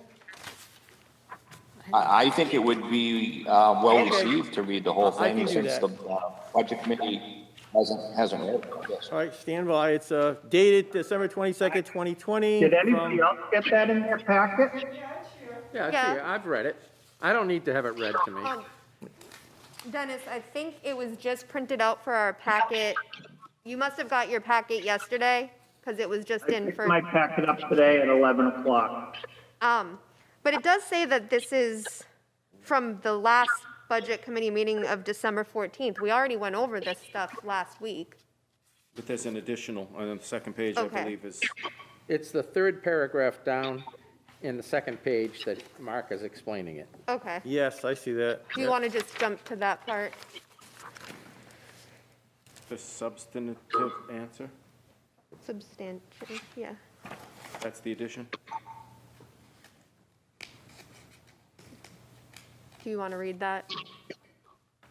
I think it would be well Okay. received to read the whole I can thing do since that. the budget committee hasn't read it. Yes. All right, stand by. It's dated December 22nd, 2020. Did anybody else get that in their packet? Yeah, it's Yeah. here. I've read it. I don't need to have it read to me. Dennis, I think it was just printed out for our packet. You must have got your packet yesterday, because it was just I in picked for, my packet up today at 11 o'clock. but it does say that this is from the last budget committee meeting of December 14th. We already went over this stuff last week. But there's an additional, on the second page, I Okay. believe, is, It's the third paragraph down in the second page that Mark is explaining it. Okay. Yes, I see that. Do you want to just jump to that part? the substantive answer. Substantial, yeah. That's the addition. Do you want to read that?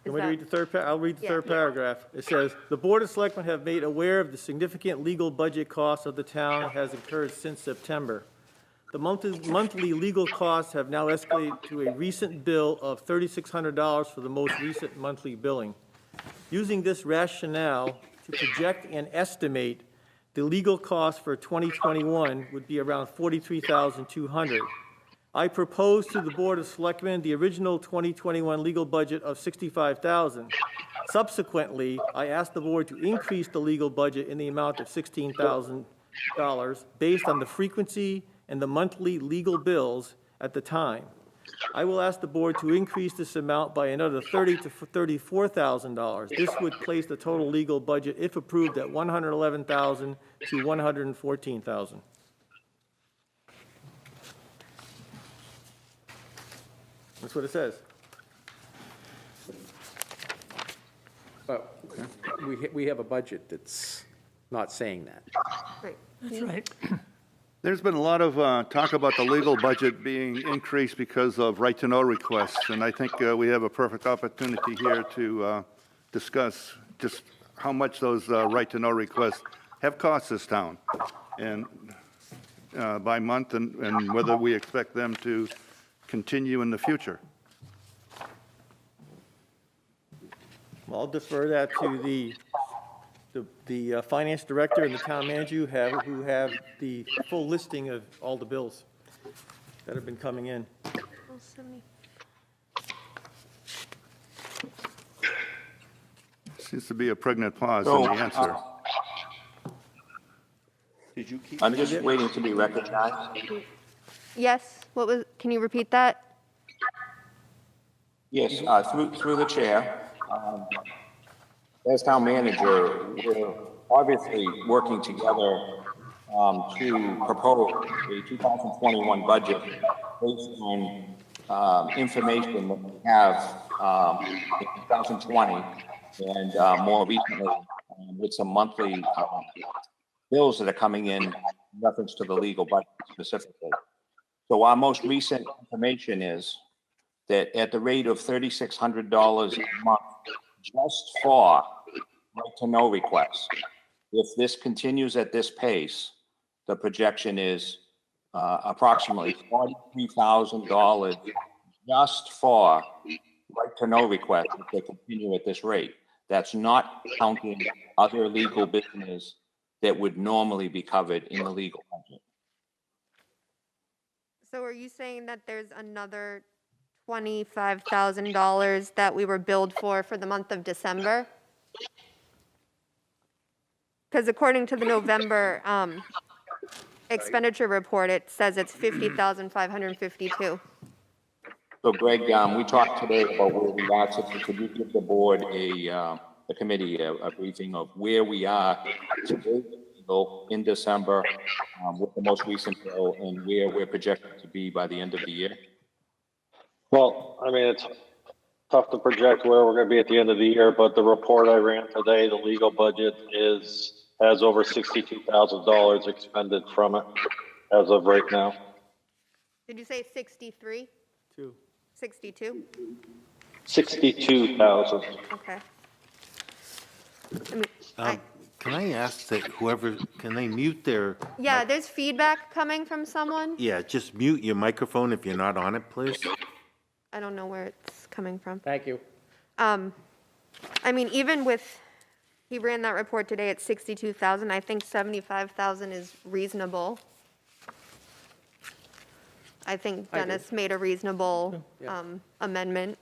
You want me to read the third, I'll read the Yeah. third paragraph. It says, "The Board of Selectmen have made aware of the significant legal budget costs of the town has incurred since September. The monthly legal costs have now escalated to a recent bill of $3,600 for the most recent monthly billing. Using this rationale to project and estimate, the legal cost for 2021 would be around $43,200. I propose to the Board of Selectmen the original 2021 legal budget of $65,000. Subsequently, I asked the board to increase the legal budget in the amount of $16,000 based on the frequency and the monthly legal bills at the time. I will ask the board to increase this amount by another $30,000 to $34,000. This would place the total legal budget, if approved, at $111,000 to $114,000. That's what it says. But we have a budget that's not saying that. Right. That's right. There's been a lot of talk about the legal budget being increased because of right-to-know requests, and I think we have a perfect opportunity here to discuss just how much those right-to-know requests have cost this town, and by month, and whether we expect them to continue in the future. Well, I'll defer that to the finance director and the town manager who have the full listing of all the bills that have been coming in. Seems to be a pregnant pause in the answer. Did you keep? I'm just waiting to be recognized. Yes, can you repeat that? Yes, through the chair. As town manager, we're obviously working together to propose a 2021 budget based on information that we have in 2020 and more recently with some monthly bills that are coming in reference to the legal budget specifically. So our most recent information is that at the rate of $3,600 a month, just for right-to-know requests, if this continues at this pace, the projection is approximately $43,000 just for right-to-know requests if they continue at this rate. That's not counting other legal business that would normally be covered in the legal budget. So are you saying that there's another $25,000 that we were billed for the month of December? Because according to the November expenditure report, it says it's $50,552. So Greg, we talked today about where we are. So could you give the board the committee a briefing of where we are today, bill in December with the most recent bill and where we're projected to be by the end of the year? Well, I mean, it's tough to project where we're gonna be at the end of the year, but the report I ran today, the legal budget has over $62,000 expended from it as of right now. Did you say 63? 62? 62,000. Okay. I mean, Can I ask that whoever, can they mute their? yeah, there's feedback coming from someone. Yeah, just mute your microphone if you're not on it, please. I don't know where it's coming from. Thank you. I mean, even with, he ran that report today at 62,000, I think 75,000 is reasonable. I think I do. Dennis made a reasonable Yeah. amendment.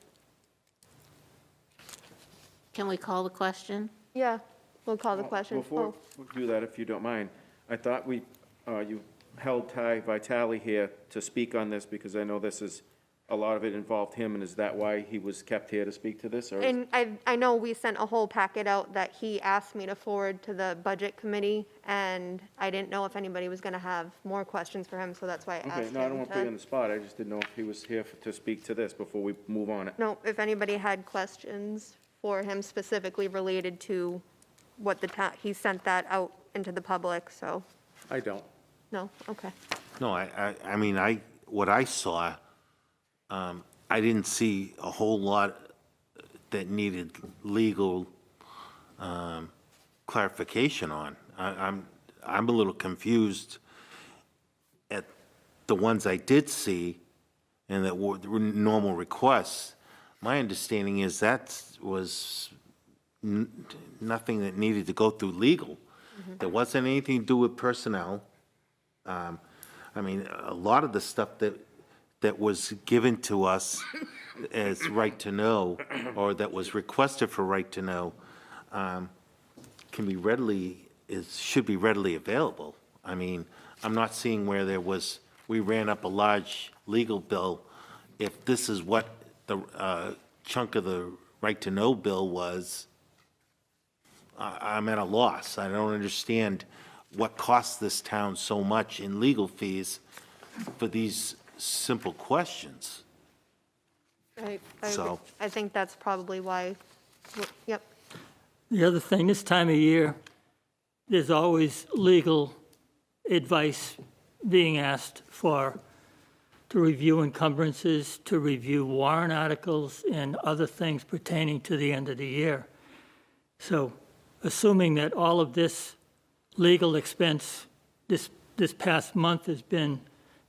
Can we call the question? Yeah, we'll call the question. Before Oh, we do that, if you don't mind, I thought you held Ty Vitale here to speak on this, because I know this is, a lot of it involved him, and is that why he was kept here to speak to this, or? And I know we sent a whole packet out that he asked me to forward to the budget committee, and I didn't know if anybody was gonna have more questions for him, so that's why I Okay, asked no, I don't him want to put you on to. the spot, I just didn't know if he was here to speak to this before we move on it. No, if anybody had questions for him specifically related to what he sent that out into the public, so, I don't. no, okay. No, I mean, what I saw, I didn't see a whole lot that needed legal clarification on. I'm a little confused at the ones I did see and that were normal requests. My understanding is that was nothing that needed to go through legal. There wasn't anything to do with personnel. I mean, a lot of the stuff that was given to us as right to know, or that was requested for right to know, should be readily available. I mean, I'm not seeing where we ran up a large legal bill. If this is what the chunk of the right to know bill was, I'm at a loss. I don't understand what costs this town so much in legal fees for these simple questions. So- I think that's probably why, yep. The other thing, this time of year, there's always legal advice being asked for, to review encumbrances, to review warrant articles, and other things pertaining to the end of the year. So assuming that all of this legal expense this past month has been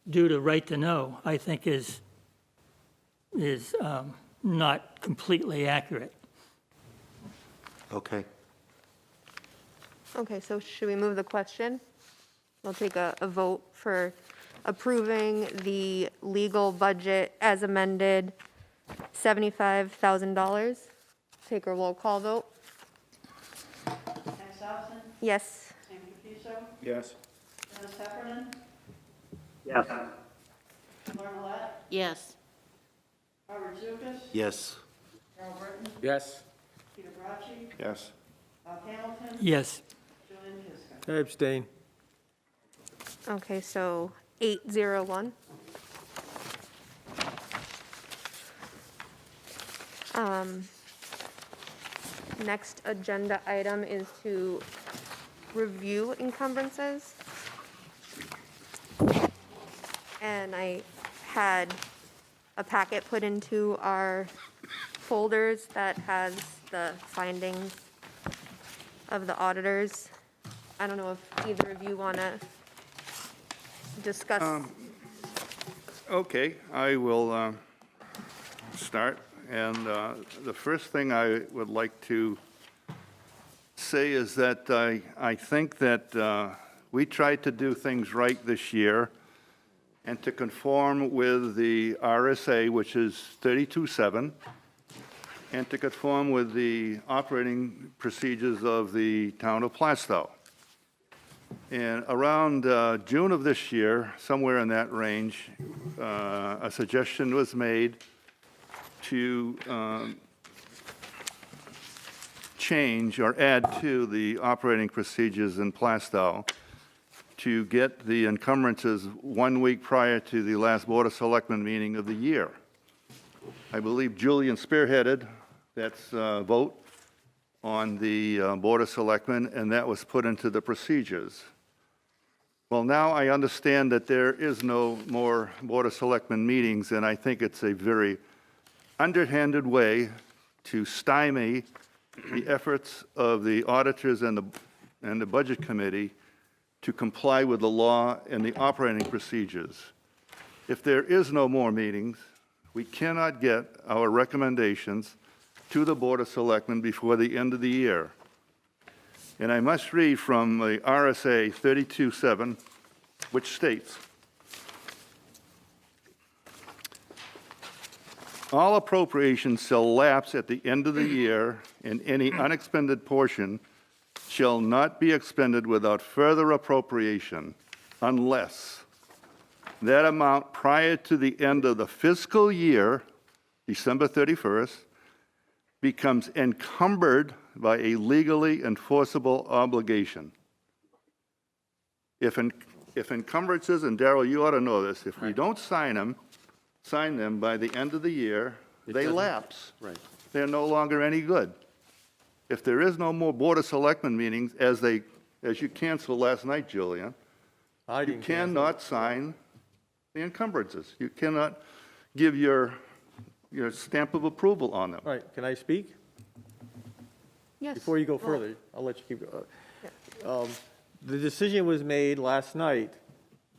due to right to know, I think is not completely accurate. Okay. Okay, so should we move the question? We'll take a vote for approving the legal budget as amended, $75,000. Take a roll call vote. Ken Southon, Yes. Sam Kapiso, Yes. Dennis Heffernan, Yes. Lauren Millette, Yes. Howard Zupas, Yes. Carl Burton, Yes. Peter Bracci, Yes. Bob Hamilton, Yes. Julian Kiska. I abstain. Okay, so 801. Next agenda item is to review encumbrances. And I had a packet put into our folders that has the findings of the auditors. I don't know if either of you want to discuss. Okay, I will start. And the first thing I would like to say is that I think that we tried to do things right this year and to conform with the RSA, which is 32.7, and to conform with the operating procedures of the town of Plaistow. And around June of this year, somewhere in that range, a suggestion was made to change or add to the operating procedures in Plaistow to get the encumbrances 1 week prior to the last Board of Selectmen meeting of the year. I believe Julian spearheaded that vote on the Board of Selectmen, and that was put into the procedures. Well, now I understand that there is no more Board of Selectmen meetings, and I think it's a very underhanded way to stymie the efforts of the auditors and the Budget Committee to comply with the law and the operating procedures. If there is no more meetings, we cannot get our recommendations to the Board of Selectmen before the end of the year. And I must read from the RSA 32.7, which states, all appropriations shall lapse at the end of the year, and any unexpended portion shall not be expended without further appropriation unless that amount prior to the end of the fiscal year, December 31st, becomes encumbered by a legally enforceable obligation. If encumbrances, and Darrell, you ought to know this, if we don't sign them by the end of the year, they lapse. Right. They're no longer any good. If there is no more Board of Selectmen meetings, as you canceled last night, Julian, you cannot sign the encumbrances. You cannot give your stamp of approval on them. All right, can I speak? Yes. Before you go further, I'll let you keep going. The decision was made last night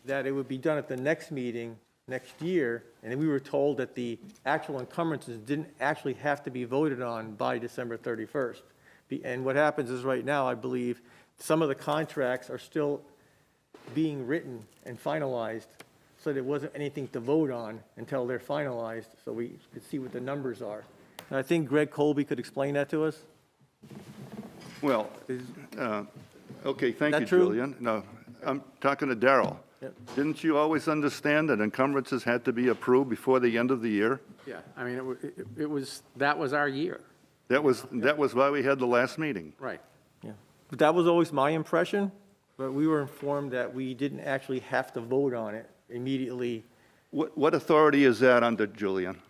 that it would be done at the next meeting next year, and we were told that the actual encumbrances didn't actually have to be voted on by December 31st. And what happens is right now, I believe, some of the contracts are still being written and finalized, so there wasn't anything to vote on until they're finalized, so we could see what the numbers are. And I think Greg Colby could explain that to us. Well, okay, thank That you, true? Julian. No, I'm talking to Darrell. Yep. Didn't you always understand that encumbrances had to be approved before the end of the year? Yeah, I mean, that was our year. That was why we had the last meeting. Right. Yeah. But that was always my impression, but we were informed that we didn't actually have to vote on it immediately. What authority is that under, Julian?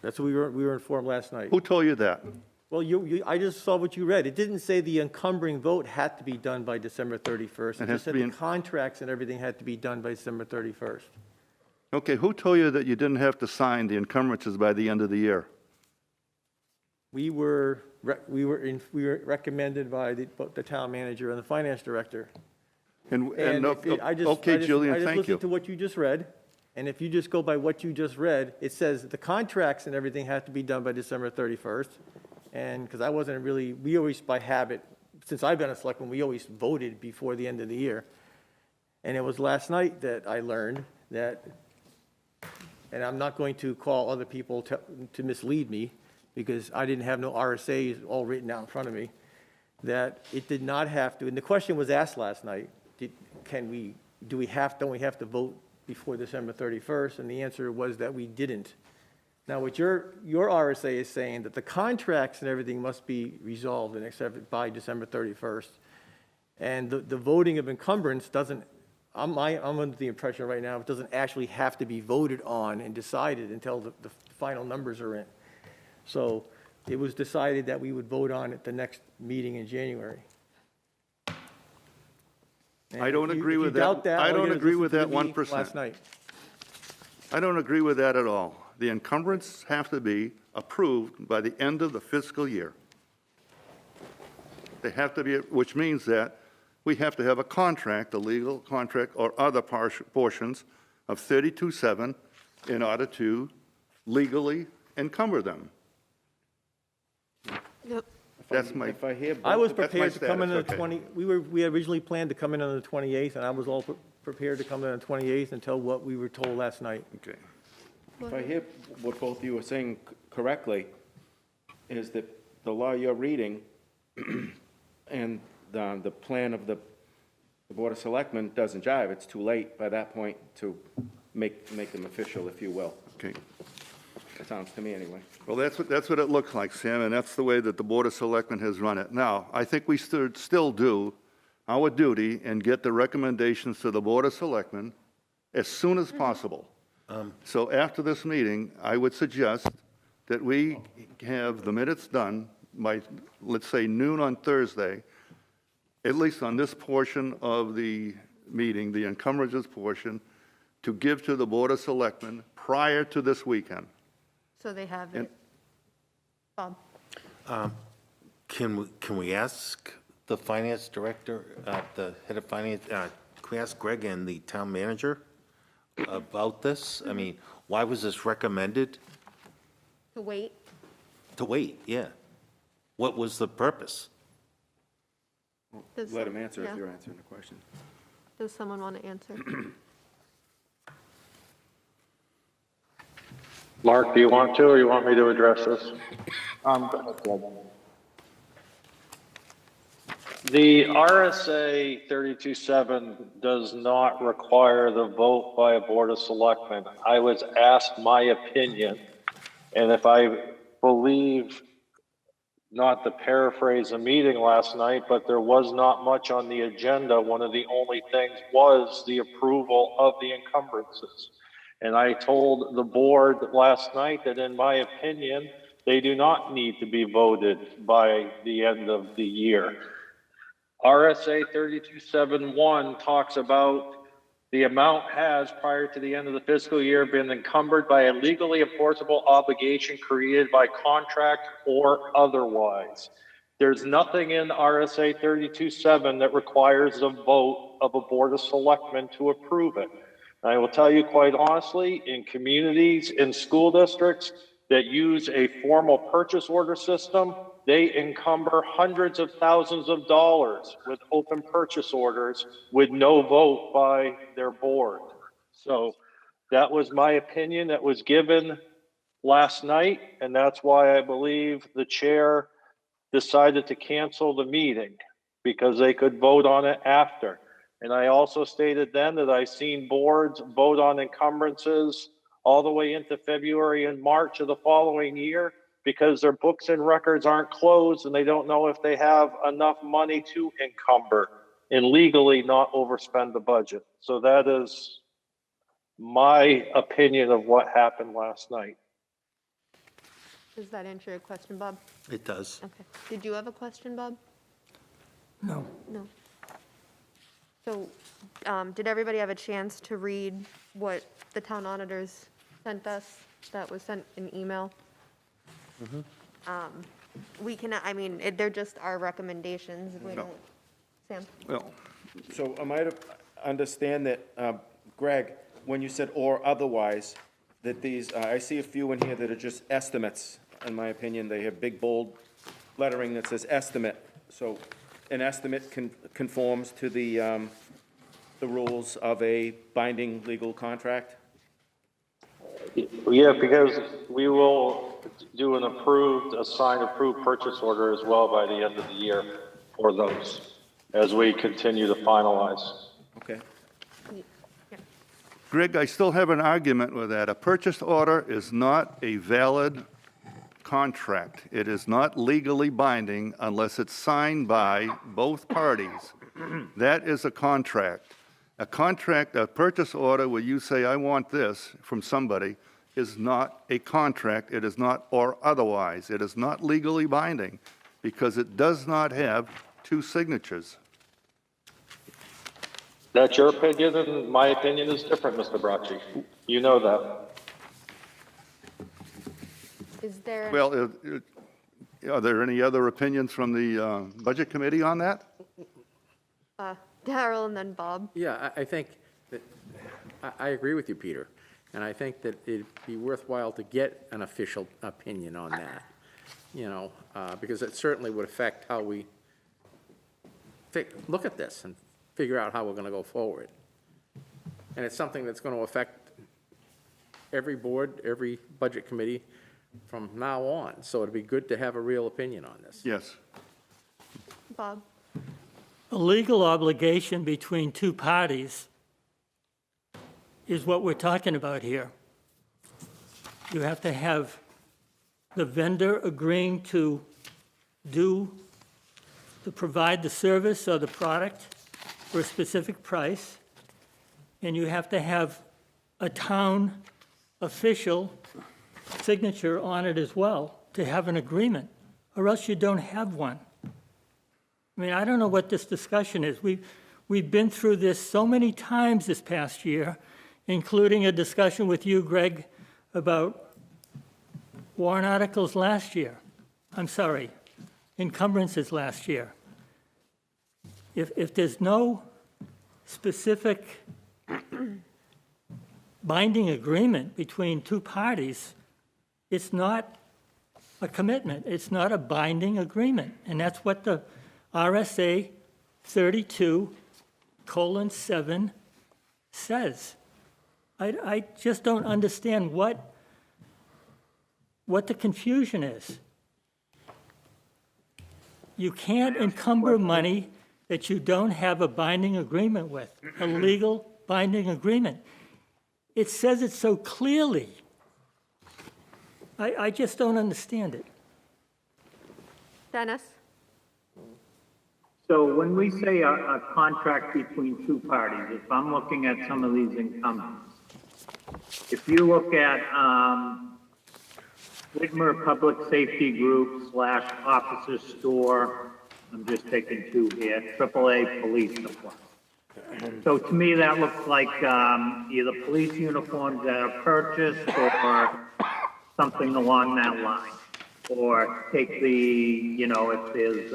That's what we were informed last night. Who told you that? Well, I just saw what you read. It didn't say the encumbering vote had to be done by December 31st. It has just to said be the in- contracts and everything had to be done by December 31st. Okay, who told you that you didn't have to sign the encumbrances by the end of the year? We were recommended by the town manager and the finance director. Okay, Julian, I just thank listened you. to what you just read, and if you just go by what you just read, it says the contracts and everything have to be done by December 31st. And, because I wasn't really, we always, by habit, since I've been a selectman, we always voted before the end of the year. And it was last night that I learned that, and I'm not going to call other people to mislead me, because I didn't have no RSAs all written out in front of me, that it did not have to, and the question was asked last night, don't we have to vote before December 31st? And the answer was that we didn't. Now, what your RSA is saying that the contracts and everything must be resolved and accepted by December 31st. And the voting of encumbrance doesn't, I'm under the impression right now, it doesn't actually have to be voted on and decided until the final numbers are in. So it was decided that we would vote on at the next meeting in January. I don't agree with If you doubt that. I all you don't gotta do is agree with listen that to the meeting 1%. Last night. I don't agree with that at all. The encumbrances have to be approved by the end of the fiscal year. They have to be, which means that we have to have a contract, a legal contract, or other portions of 32.7 in order to legally encumber them. Yep. That's my, If I hear. I was That's my prepared to come in on the status, okay. 20, we had originally planned to come in on the 28th, and I was all prepared to come in on the 28th until what we were told last night. okay. If I hear what both of you are saying correctly, is that the law you're reading and the plan of the Board of Selectmen doesn't jive. It's too late by that point to make them official, if you will. Okay. That sounds to me anyway. Well, that's what it looks like, Sam, and that's the way that the Board of Selectmen has run it. Now, I think we still do our duty and get the recommendations to the Board of Selectmen as soon as possible. So after this meeting, I would suggest that we have the minutes done by, let's say, noon on Thursday, at least on this portion of the meeting, the encumbrances portion, to give to the Board of Selectmen prior to this weekend. So they have it. Bob? Can we ask the finance director, the head of finance, can we ask Greg and the town manager about this? I mean, why was this recommended? To wait? To wait, yeah. What was the purpose? Does Let some- him answer if yeah. you're answering the question. Does someone want to answer? Mark, do you want to, or you want me to address this? The RSA 32.7 does not require the vote by a Board of Selectmen. I was asked my opinion, and if I believe, not to paraphrase a meeting last night, but there was not much on the agenda. One of the only things was the approval of the encumbrances. And I told the board last night that in my opinion, they do not need to be voted by the end of the year. RSA 32.7.1 talks about the amount has, prior to the end of the fiscal year, been encumbered by a legally enforceable obligation created by contract or otherwise. There's nothing in RSA 32.7 that requires a vote of a Board of Selectmen to approve it. And I will tell you quite honestly, in communities, in school districts that use a formal purchase order system, they encumber hundreds of thousands of dollars with open purchase orders with no vote by their board. So that was my opinion that was given last night, and that's why I believe the chair decided to cancel the meeting, because they could vote on it after. And I also stated then that I seen boards vote on encumbrances all the way into February and March of the following year because their books and records aren't closed and they don't know if they have enough money to encumber and legally not overspend the budget. So that is my opinion of what happened last night. Does that answer your question, Bob? It does. Okay. Did you have a question, Bob? No. No. So, did everybody have a chance to read what the town auditors sent us? That was sent in email? We can, I mean, they're just our recommendations. We don't, Sam? Well, So am I to understand that, Greg, when you said or otherwise, that these, I see a few in here that are just estimates, in my opinion. They have big bold lettering that says estimate. So an estimate conforms to the rules of a binding legal contract? Yeah, because we will do an signed approved purchase order as well by the end of the year for those, as we continue to finalize. Okay. Greg, I still have an argument with that. A purchase order is not a valid contract. It is not legally binding unless it's signed by both parties. That is a contract. A contract, a purchase order where you say, I want this from somebody, is not a contract. It is not or otherwise. It is not legally binding because it does not have two signatures. That's your opinion, and my opinion is different, Mr. Bracci. You know that. Is there? Well, are there any other opinions from the Budget Committee on that? Darrell and then Bob. Yeah, I think that, I agree with you, Peter, and I think that it'd be worthwhile to get an official opinion on that, you know, because it certainly would affect how we look at this and figure out how we're going to go forward. And it's something that's going to affect every board, every budget committee from now on, so it'd be good to have a real opinion on this. Yes. Bob? A legal obligation between two parties is what we're talking about here. you have to have the vendor agreeing to provide the service or the product for a specific price, and you have to have a town official signature on it as well to have an agreement, or else you don't have one. I mean, I don't know what this discussion is. We've been through this so many times this past year, including a discussion with you, Greg, about warrant articles last year. I'm sorry, encumbrances last year. If there's no specific binding agreement between two parties, it's not a commitment. It's not a binding agreement. And that's what the RSA 32:7 says. I just don't understand what the confusion is. You can't encumber money that you don't have a binding agreement with, a legal binding agreement. It says it so clearly. I just don't understand it. Dennis? So when we say a contract between two parties, if I'm looking at some of these incumbents, if you look at Whitmer Public Safety Group / Officer Store, I'm just taking two here, AAA Police Supply. So to me, that looks like either police uniforms that are purchased or something along that line. Or take the, you know, if there's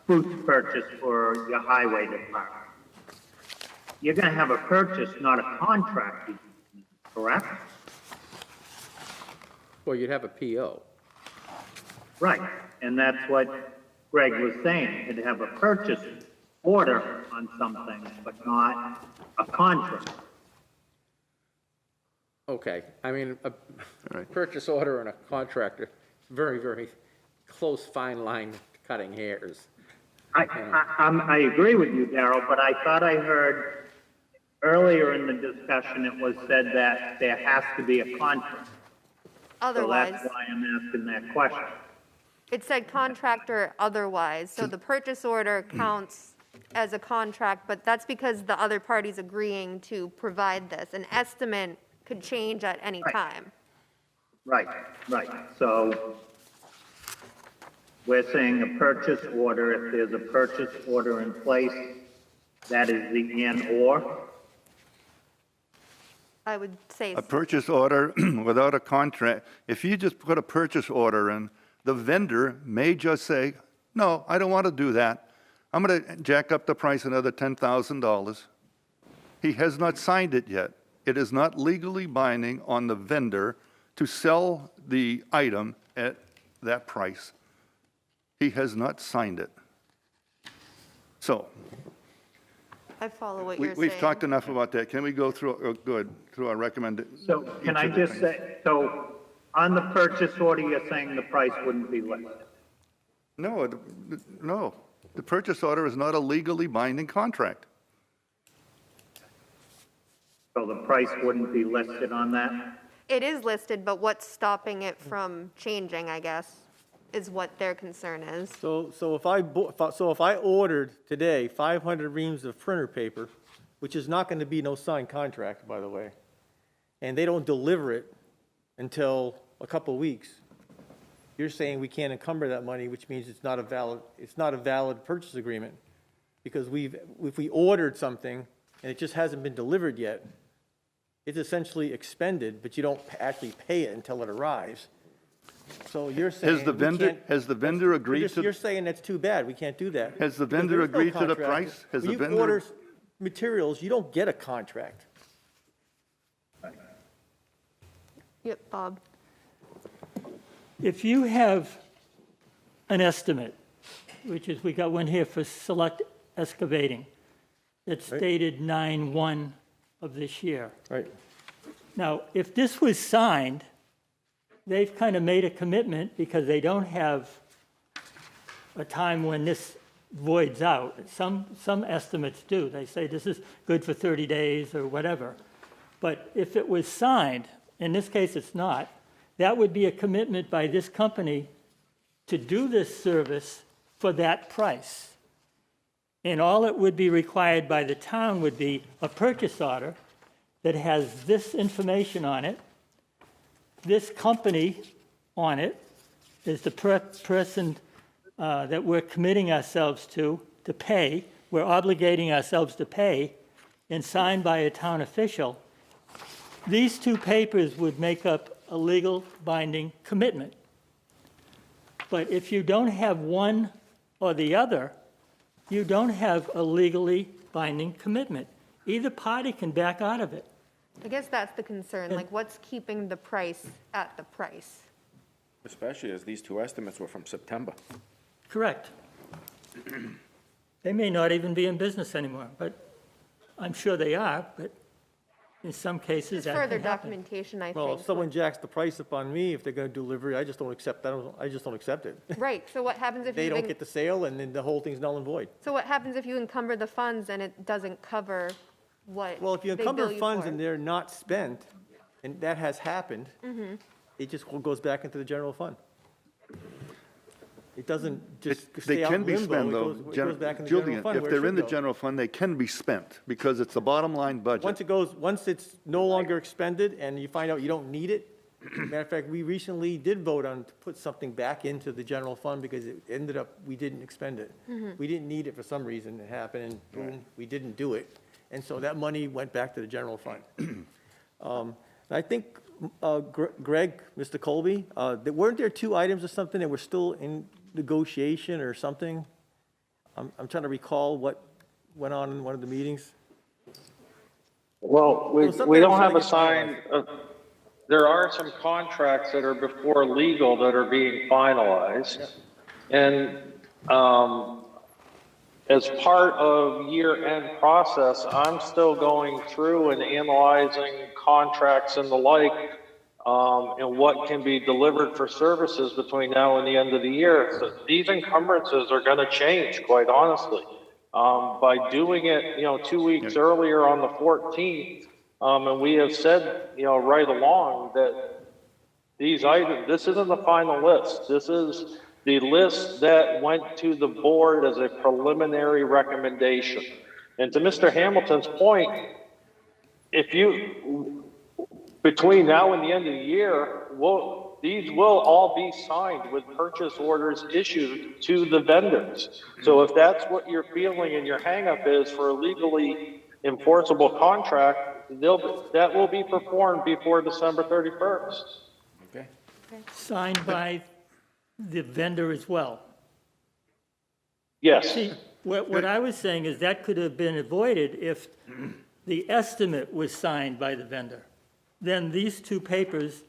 fruits purchased for your highway department. You're gonna have a purchase, not a contract, correct? Well, you'd have a PO. Right, and that's what Greg was saying, you'd have a purchase order on something, but not a contract. Okay, I mean, a purchase order and a contractor, very, very close, fine line cutting hairs. I agree with you, Darrell, but I thought I heard earlier in the discussion, it was said that there has to be a contract. Otherwise. So that's why I'm asking that question. It said contractor otherwise, so the purchase order counts as a contract, but that's because the other party's agreeing to provide this. An estimate could change at any time. Right. So we're saying a purchase order, if there's a purchase order in place, that is the and/or? I would say, A purchase order without a contract, if you just put a purchase order in, the vendor may just say, no, I don't want to do that. I'm going to jack up the price another $10,000. He has not signed it yet. It is not legally binding on the vendor to sell the item at that price. He has not signed it. So, I follow what you're saying. we've talked enough about that. Can we go through, through our recommendation? So can I just say, so on the purchase order, you're saying the price wouldn't be listed? No, no. The purchase order is not a legally binding contract. So the price wouldn't be listed on that? It is listed, but what's stopping it from changing, I guess, is what their concern is. So if I ordered today 500 reams of printer paper, which is not going to be no signed contract, by the way, and they don't deliver it until a couple of weeks, you're saying we can't encumber that money, which means it's not a valid purchase agreement, because if we ordered something and it just hasn't been delivered yet, it's essentially expended, but you don't actually pay it until it arrives. So you're saying Has the vendor agreed to? You're saying that's too bad, we can't do that. Has the Because vendor there's no agreed to the contract. price? Has the When you vendor? order materials, you don't get a contract. Yep, Bob. If you have an estimate, which is, we got one here for Select Excavating, that's dated 9/1 of this year. Right. Now, if this was signed, they've kind of made a commitment because they don't have a time when this voids out. Some estimates do. They say this is good for 30 days or whatever. But if it was signed, in this case it's not, that would be a commitment by this company to do this service for that price. And all it would be required by the town would be a purchase order that has this information on it, this company on it is the person that we're committing ourselves to pay, we're obligating ourselves to pay, and signed by a town official. These two papers would make up a legal binding commitment. But if you don't have one or the other, you don't have a legally binding commitment. Either party can back out of it. I guess that's the concern, like what's keeping the price at the price? Especially as these two estimates were from September. Correct. They may not even be in business anymore, but I'm sure they are, but in some cases Just that further can happen. documentation, I Well, think. if someone jacks the price up on me, if they're gonna deliver, I just don't accept that, I just don't accept it. Right, so what happens if They you, don't get the sale, and then the whole thing's null and void. so what happens if you encumber the funds and it doesn't cover what Well, if you they encumber bill you funds for? and they're not spent, and that has happened, it just goes back into the general fund. It doesn't just They stay out can in be limbo, spent, it though. goes back in the general Julian, fund if where it they're should in the go. general fund, they can be spent because it's the bottom line budget. Once it's no longer expended and you find out you don't need it, matter of fact, we recently did vote on to put something back into the general fund because it ended up, we didn't expend it. We didn't need it for some reason, it happened, and boom, we didn't do it. And so that money went back to the general fund. I think, Greg, Mr. Colby, weren't there two items or something that were still in negotiation or something? I'm trying to recall what went on in one of the meetings. Well, we something don't else have I a guess signed, there are some contracts that are before legal that are being finalized. And, as part of year-end process, I'm still going through and analyzing contracts and the like, and what can be delivered for services between now and the end of the year. So these encumbrances are gonna change, quite honestly. By doing it, 2 weeks earlier on the 14th, and we have said, right along that these items, this isn't the final list. This is the list that went to the board as a preliminary recommendation. And to Mr. Hamilton's point, between now and the end of the year, these will all be signed with purchase orders issued to the vendors. So if that's what you're feeling and your hangup is for a legally enforceable contract, that will be performed before December 31st. Okay. Signed by the vendor as well. Yes. See, what I was saying is that could have been avoided if the estimate was signed by the vendor. Then these two papers,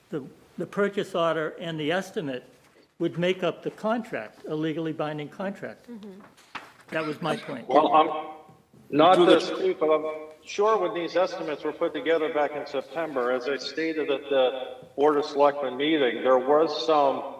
the purchase order and the estimate, would make up the contract, a legally binding contract. That was my point. Well, I'm not to speak, but I'm sure when these estimates were put together back in September, as I stated at the Board of Selectmen meeting, there was some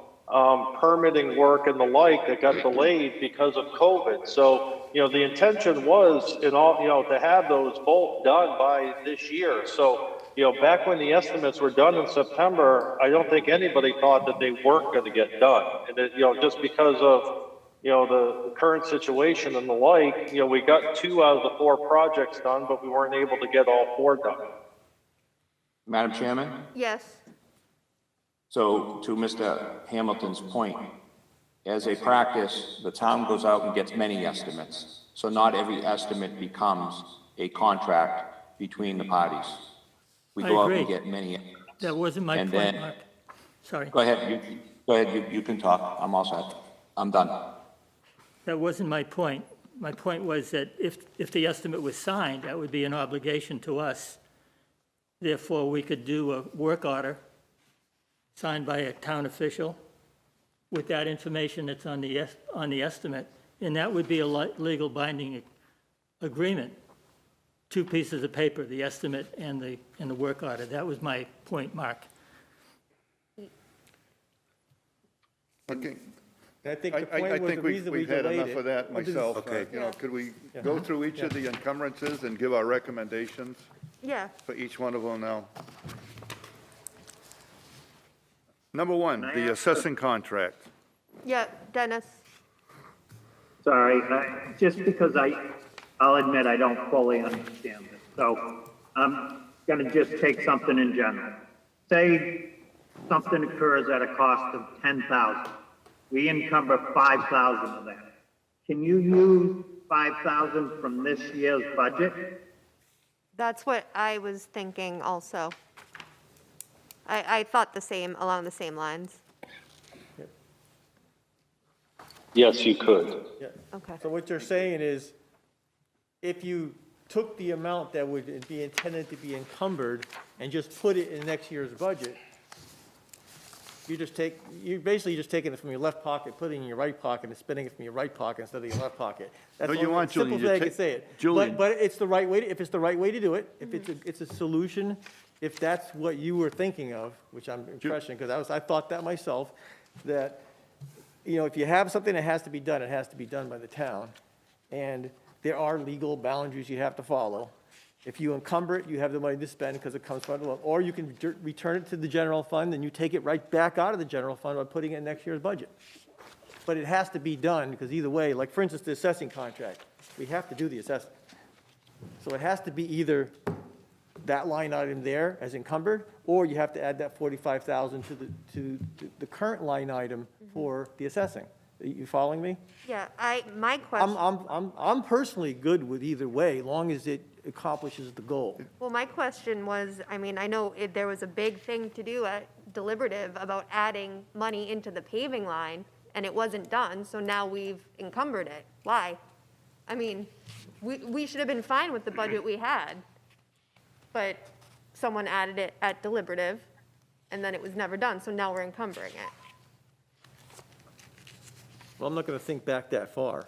permitting work and the like that got delayed because of COVID. So, the intention was to have those both done by this year. So, back when the estimates were done in September, I don't think anybody thought that they weren't going to get done. And that, just because of, the current situation and the like, we got 2 out of the 4 projects done, but we weren't able to get all 4 done. Madam Chairman? Yes, So to Mr. Hamilton's point, as a practice, the town goes out and gets many estimates. So not every estimate becomes a contract between the parties. We I go out and agree. get many. That wasn't my And point, then- Mark. Sorry. Go ahead, you can talk. I'm all set. I'm done. That wasn't my point. My point was that if the estimate was signed, that would be an obligation to us. Therefore, we could do a work order signed by a town official with that information that's on the estimate, and that would be a legal binding agreement. 2 pieces of paper, the estimate and the work order. That was my point, Mark. Okay. I think the I point was the think reason we we've had delayed enough it. of that myself. Okay. Could we go through each of the encumbrances and give our recommendations yeah. for each one of them now? Number one, the assessing contract. Yeah, Dennis? Sorry, just because I'll admit I don't fully understand this. So I'm gonna just take something in general. Say something occurs at a cost of 10,000. We encumber 5,000 of that. Can you use 5,000 from this year's budget? That's what I was thinking also. I thought the same, along the same lines. Yes, you could. Yeah. Okay. So what you're saying is, if you took the amount that would be intended to be encumbered and just put it in next year's budget, you're basically just taking it from your left pocket, putting it in your right pocket, and spending it from your right pocket instead of your left pocket. That's No, the you only want, Julian, simple way I you can take- say it. Julian. But it's the right way, if it's the right way to do it, if it's a solution, if that's what you were thinking of, which I'm impression, because I thought that myself, that, you know, if you have something that has to be done, it has to be done by the town. And there are legal boundaries you have to follow. If you encumber it, you have the money to spend because it comes from the loan. Or you can return it to the general fund and you take it right back out of the general fund by putting it in next year's budget. But it has to be done because either way, like for instance, the assessing contract, we have to do the assessing. So it has to be either that line item there as encumbered, or you have to add that 45,000 to the current line item for the assessing. Are you following me? Yeah, my question. I'm personally good with either way, long as it accomplishes the goal. Well, my question was, I mean, I know there was a big thing to do at deliberative about adding money into the paving line, and it wasn't done, so now we've encumbered it. Why? I mean, we should have been fine with the budget we had, but someone added it at deliberative, and then it was never done, so now we're encumbering it. Well, I'm not going to think back that far.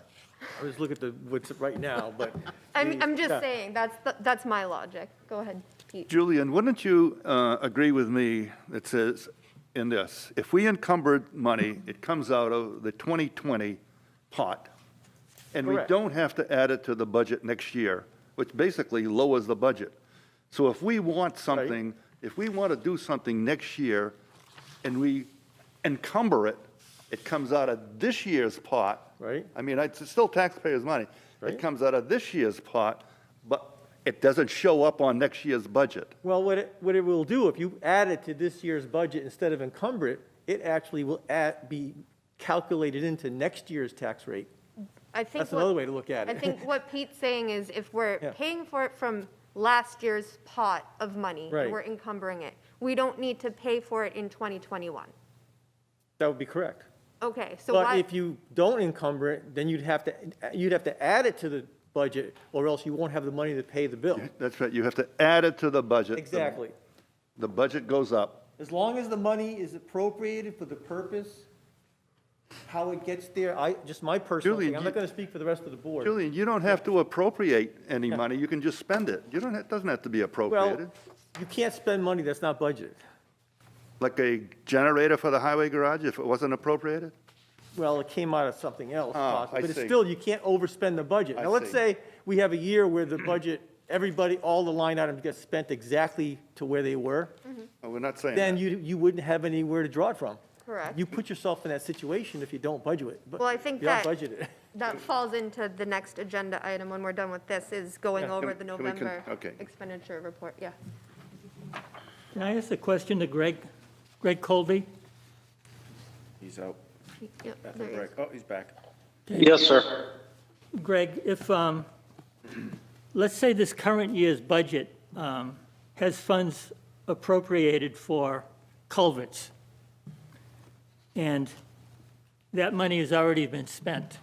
I was looking at what's right now, but. I'm just Yeah. saying, that's my logic. Go ahead, Pete. Julian, wouldn't you agree with me that says in this, if we encumbered money, it comes out of the 2020 pot, and we Correct. don't have to add it to the budget next year, which basically lowers the budget. So if we want something, if we want to do something next year, and we encumber it, it comes out of this year's pot. Right. I mean, it's still taxpayers' money. Right. It comes out of this year's pot, but it doesn't show up on next year's budget. Well, what it will do, if you add it to this year's budget instead of encumber it, it actually will be calculated into next year's tax rate. I think That's another way to look at it. I think what Pete's saying is if we're Yeah. paying for it from last year's pot of money, Right. and we're encumbering it, we don't need to pay for it in 2021. That would be correct. Okay, so But why, if you don't encumber it, then you'd have to add it to the budget, or else you won't have the money to pay the bill. That's right, you have to add it to the budget. Exactly. The budget goes up. As long as the money is appropriated for the purpose, how it gets there, just my personal Julian, thing, I'm not going to speak for the rest of the board. Julian, you don't have to appropriate any money, you can just spend it. You don't, it doesn't have to be Well, appropriated. you can't spend money that's not budgeted. Like a generator for the highway garage, if it wasn't appropriated? Well, it came out of something else, possibly, I but it's see. still, you can't overspend the budget. I Now, let's see. say we have a year where the budget, everybody, all the line items get spent exactly to where they were, Oh, we're not saying then that. you wouldn't have anywhere to draw it from. correct. You put yourself in that situation if you don't budget it. Well, I think You don't that, budget it. that falls into the next agenda item when we're done with this, is going Yeah. over the Can we November okay. expenditure report, yeah. Can I ask a question to Greg Colby? He's out. Yep, At the there he is. break. Oh, he's back. Yes, sir. Greg, if, let's say this current year's budget has funds appropriated for culverts, and that money has already been spent,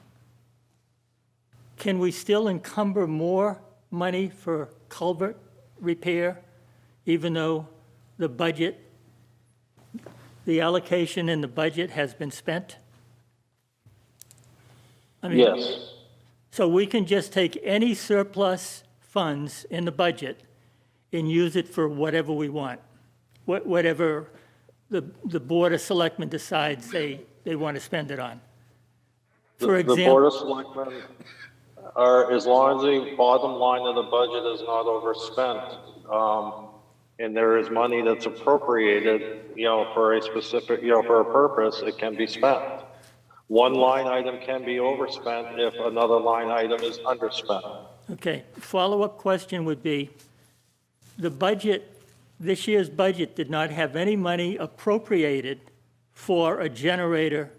can we still encumber more money for culvert repair, even though the budget, the allocation in the budget has been spent? I mean, Yes. so we can just take any surplus funds in the budget and use it for whatever we want, whatever the Board of Selectmen decides they want to spend it on. For The Board example, of Selectmen are, as long as the bottom line of the budget is not overspent, and there is money that's appropriated, for a specific, for a purpose, it can be spent. One line item can be overspent if another line item is underspent. Okay, follow-up question would be, the budget, this year's budget did not have any money appropriated for a generator,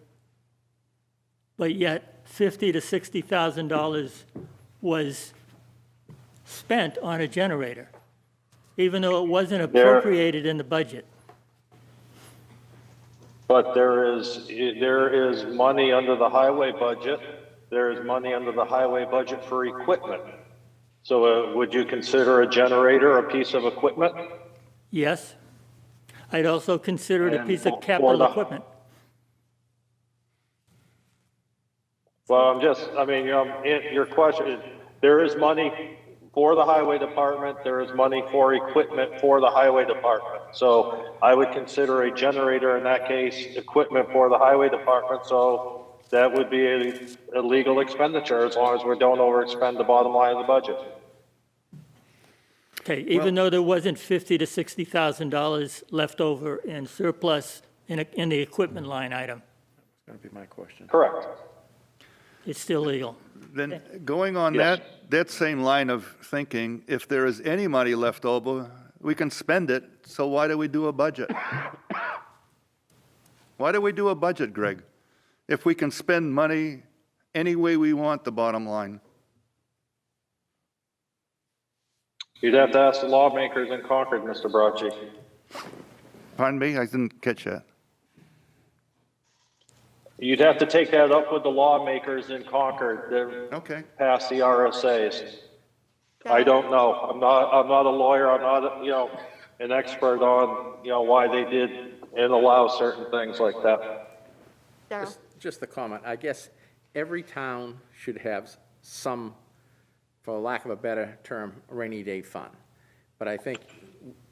but yet $50,000 to $60,000 was spent on a generator, even though it wasn't appropriated in the budget. But there is money under the highway budget. There is money under the highway budget for equipment. So would you consider a generator a piece of equipment? Yes. I'd also consider it a And piece of for capital the- equipment. Well, your question, there is money for the highway department, there is money for equipment for the highway department. So I would consider a generator in that case, equipment for the highway department, so that would be a legal expenditure as long as we don't overexpend the bottom line of the budget. Okay, even though there wasn't $50,000 to $60,000 left over in surplus in the equipment line item, That's going to be my question. Correct. it's still legal. Then going on Yes. that same line of thinking, if there is any money left over, we can spend it, so why do we do a budget? Why do we do a budget, Greg? If we can spend money any way we want, the bottom line. You'd have to ask the lawmakers in Concord, Mr. Bracci. Pardon me, I didn't catch that. You'd have to take that up with the lawmakers in Concord that Okay. pass the RSAs. I don't know. I'm not a lawyer. I'm not, an expert on, why they did and allow certain things like that. Daryl? Just a comment. I guess every town should have some, for lack of a better term, rainy day fund. But I think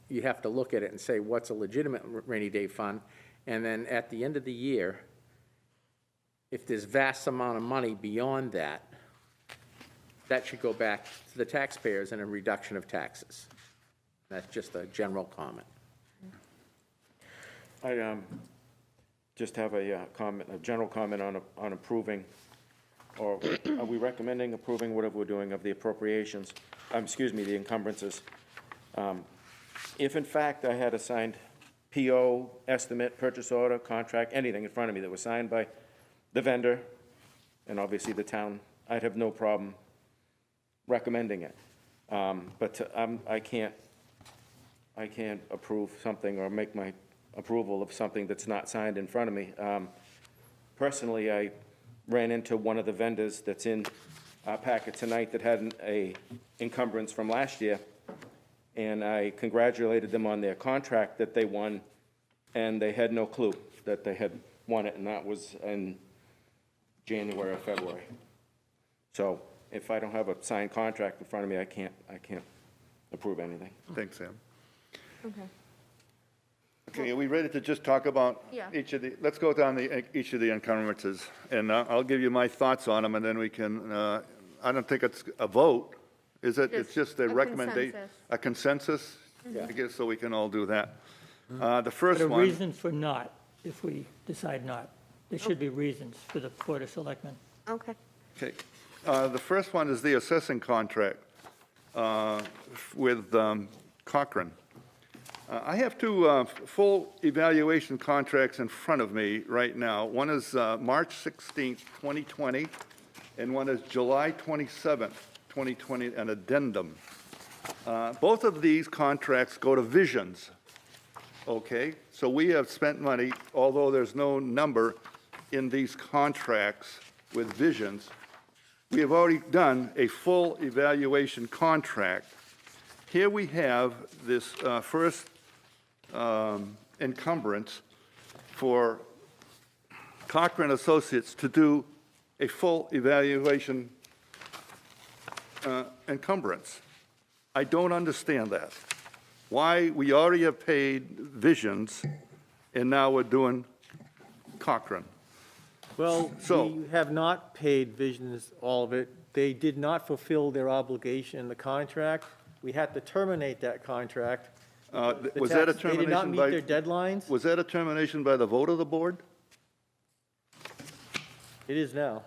you have to look at it and say, what's a legitimate rainy day fund? And then at the end of the year, if there's vast amount of money beyond that, that should go back to the taxpayers in a reduction of taxes. That's just a general comment. I just have a comment, a general comment on approving, or are we recommending approving whatever we're doing of the appropriations, the encumbrances? If in fact I had a signed PO, estimate, purchase order, contract, anything in front of me that was signed by the vendor, and obviously the town, I'd have no problem recommending it. But I can't approve something or make my approval of something that's not signed in front of me. Personally, I ran into one of the vendors that's in our packet tonight that had a encumbrance from last year, and I congratulated them on their contract that they won, and they had no clue that they had won it, and that was in January or February. So if I don't have a signed contract in front of me, I can't approve anything. Thanks, Sam. Okay. Okay, are we ready to just talk about Yeah. let's go down each of the encumbrances, and I'll give you my thoughts on them, and then we can, I don't think it's a vote, is it? It's just a recommendation, consensus. a consensus? I guess so we can all do that. The first But a one, reason for not, if we decide not. There should be reasons for the Board of Selectmen. Okay. okay, the first one is the assessing contract with Cochrane. I have two full evaluation contracts in front of me right now. One is March 16th, 2020, and one is July 27th, 2020, an addendum. Both of these contracts go to Visions, okay? So we have spent money, although there's no number in these contracts with Visions, we have already done a full evaluation contract. Here we have this first encumbrance for Cochrane Associates to do a full evaluation encumbrance. I don't understand that. Why we already have paid Visions and now we're doing Cochrane. Well, So- we have not paid Visions all of it. They did not fulfill their obligation in the contract. We had to terminate that contract The Was that a tax- They did not termination meet their by, deadlines. was that a termination by the vote of the board? It is now.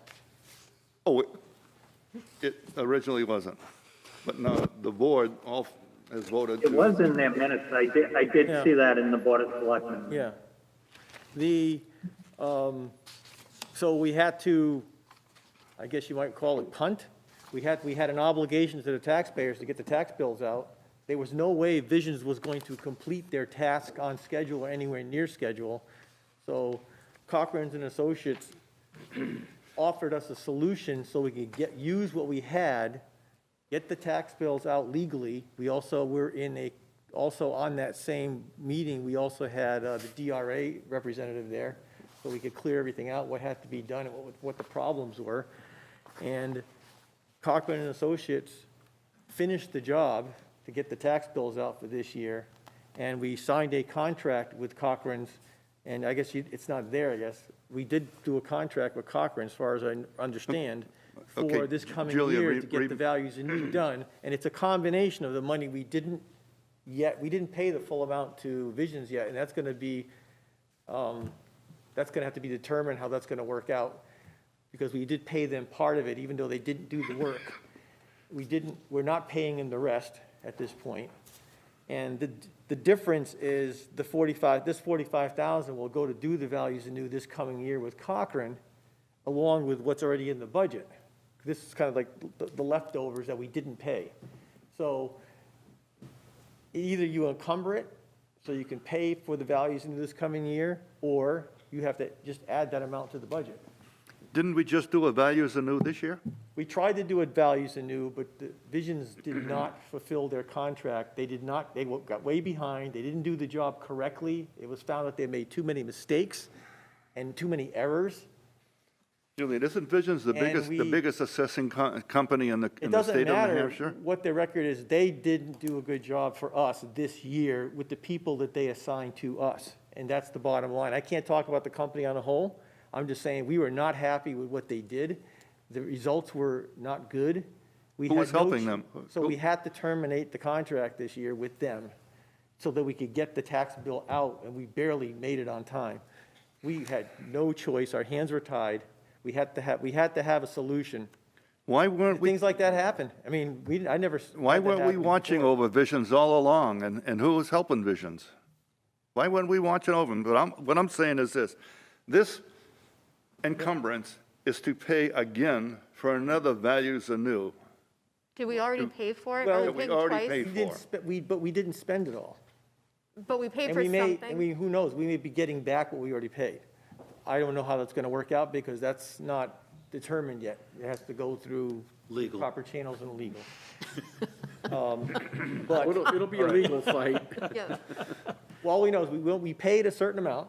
Oh, it originally wasn't. But now the board all has voted to. It was in their minutes, I did Yeah. see that in the Board of Selectmen. Yeah. So we had to, I guess you might call it punt. We had an obligation to the taxpayers to get the tax bills out. There was no way Visions was going to complete their task on schedule or anywhere near schedule. So Cochran's and Associates offered us a solution so we could use what we had, get the tax bills out legally. We also were also on that same meeting, we also had the DRA representative there, so we could clear everything out, what had to be done and what the problems were. And Cochran and Associates finished the job to get the tax bills out for this year, and we signed a contract with Cochran's, and I guess it's not there, I guess. We did do a contract with Cochran, as far as I understand, for Okay, this coming Julia, year to get the values anew done, and it's a combination of the money we didn't pay the full amount to Visions yet, and that's gonna be, that's gonna have to be determined how that's gonna work out, because we did pay them part of it, even though they didn't do the work. We're not paying them the rest at this point. And the difference is this 45,000 will go to do the values anew this coming year with Cochran, along with what's already in the budget. This is kind of like the leftovers that we didn't pay. So either you encumber it, so you can pay for the values into this coming year, or you have to just add that amount to the budget. Didn't we just do a values anew this year? We tried to do it values anew, but the Visions did not fulfill their contract. They got way behind, they didn't do the job correctly. It was found that they made too many mistakes and too many errors. Julian, isn't Visions the biggest assessing company in the state of New It doesn't matter Hampshire? what their record is, they didn't do a good job for us this year with the people that they assigned to us. And that's the bottom line. I can't talk about the company on a whole. I'm just saying, we were not happy with what they did. The results were not good. Who was helping them? So we had to terminate the contract this year with them so that we could get the tax bill out, and we barely made it on time. We had no choice. Our hands were tied. We had to have a solution. Why weren't we? Things like that happen. I mean, I never. Why had that weren't we happen watching before. over Visions all along, and who was helping Visions? Why weren't we watching over them? But what I'm saying is this encumbrance is to pay again for another values anew. Did we already pay for it? Well, Are we paid already twice? paid We didn't but we didn't spend it all. But we paid And for we may, something. who knows, we may be getting back what we already paid. I don't know how that's gonna work out, because that's not determined yet. It has to go through Legal. proper channels and legal. But It'll be a legal fight. Yeah. well, all we know is we paid a certain amount.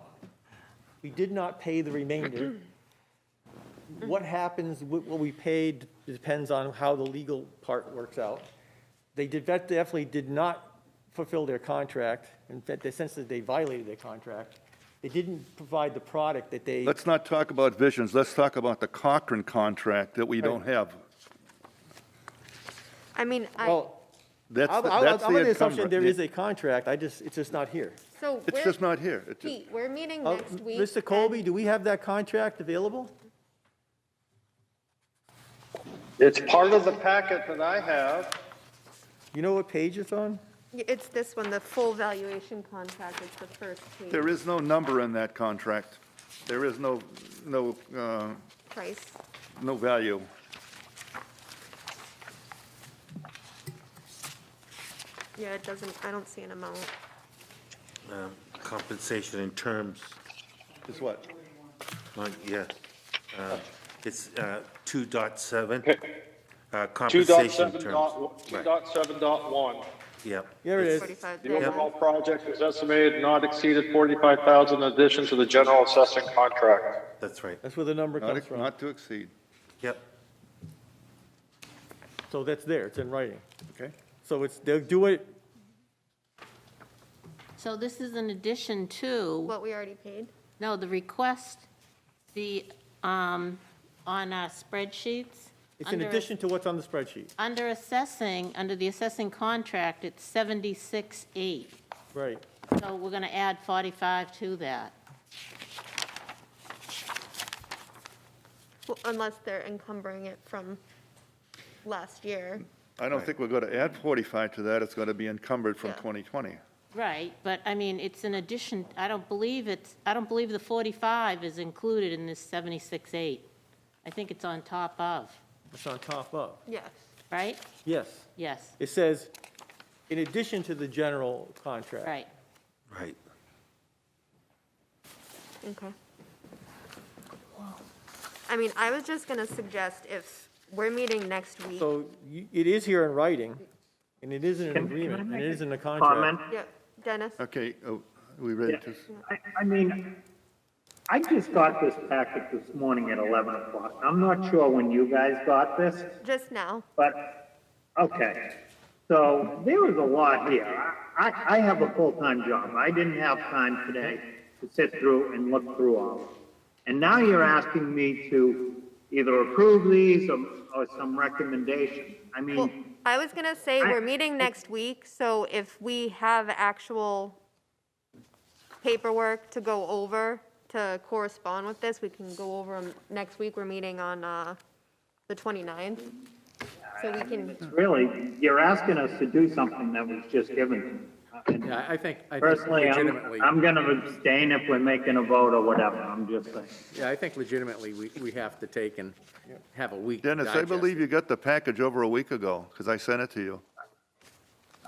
We did not pay the remainder. What happens with what we paid depends on how the legal part works out. Definitely did not fulfill their contract. In fact, they sense that they violated their contract. They didn't provide the product that they. Let's not talk about Visions, let's talk about the Cochran contract that we don't have. I mean, Well, That's I'm the under the assumption encumbrance. there is a contract. It's just not here. so It's just not here. It's just- Pete, we're meeting next week. Mr. Colby, do we have that contract available? It's part of the packet that I have. You know what page it's on? It's this one, the full valuation contract. It's the first page. There is no number in that contract. There is no Price. value. Yeah, it doesn't, I don't see an amount. Compensation in terms, Is what? yes. It's 2.7, Two compensation terms. Right, 2.7.1. yep. Here it is. 45 The days. overall project is estimated not exceeded 45,000 in addition to the general assessing contract. That's right, That's where the number comes from. Not to exceed, yep. So that's there, it's in writing. okay? So they'll do it, So this is in addition to, What we already paid? no, the request, on our spreadsheets. it's in under- addition to what's on the spreadsheet. Under assessing, under the assessing contract, it's 76.8. Right. So we're going to add 45 to that. Well, unless they're encumbering it from last year. I don't think we're going to add 45 to that. It's going to be encumbered from Yeah. 2020. Right, but I mean, it's an addition, I don't believe the 45 is included in this 76.8. I think it's on top of, It's on top of. Yes. right? Yes. Yes, It says, in addition to the general contract. right. Right. Okay. I mean, I was just gonna suggest if we're meeting next week. So it is here in writing, and it is in an Can I agreement, and make it a is in the contract. Comment? Yeah, Dennis? Okay, we ready to? I mean, I just got this packet this morning at 11 o'clock. I'm not sure when you guys got this, Just now. but, okay. So there was a lot here. I have a full-time job. I didn't have time today to sit through and look through all of them. And now you're asking me to either approve these or some recommendation. I Well, mean, I was gonna say, we're meeting next week, so if we have actual paperwork to go over to correspond with this, we can go over them next week. We're meeting on, the 29th. So we can, really, you're asking us to do something that was just given to me. And Yeah, I think personally, legitimately, I'm gonna abstain if we're making a vote or whatever. I'm just saying. yeah, I think legitimately, we have to take and have a week to Dennis, I digest believe it. you got the package over a week ago, because I sent it to you.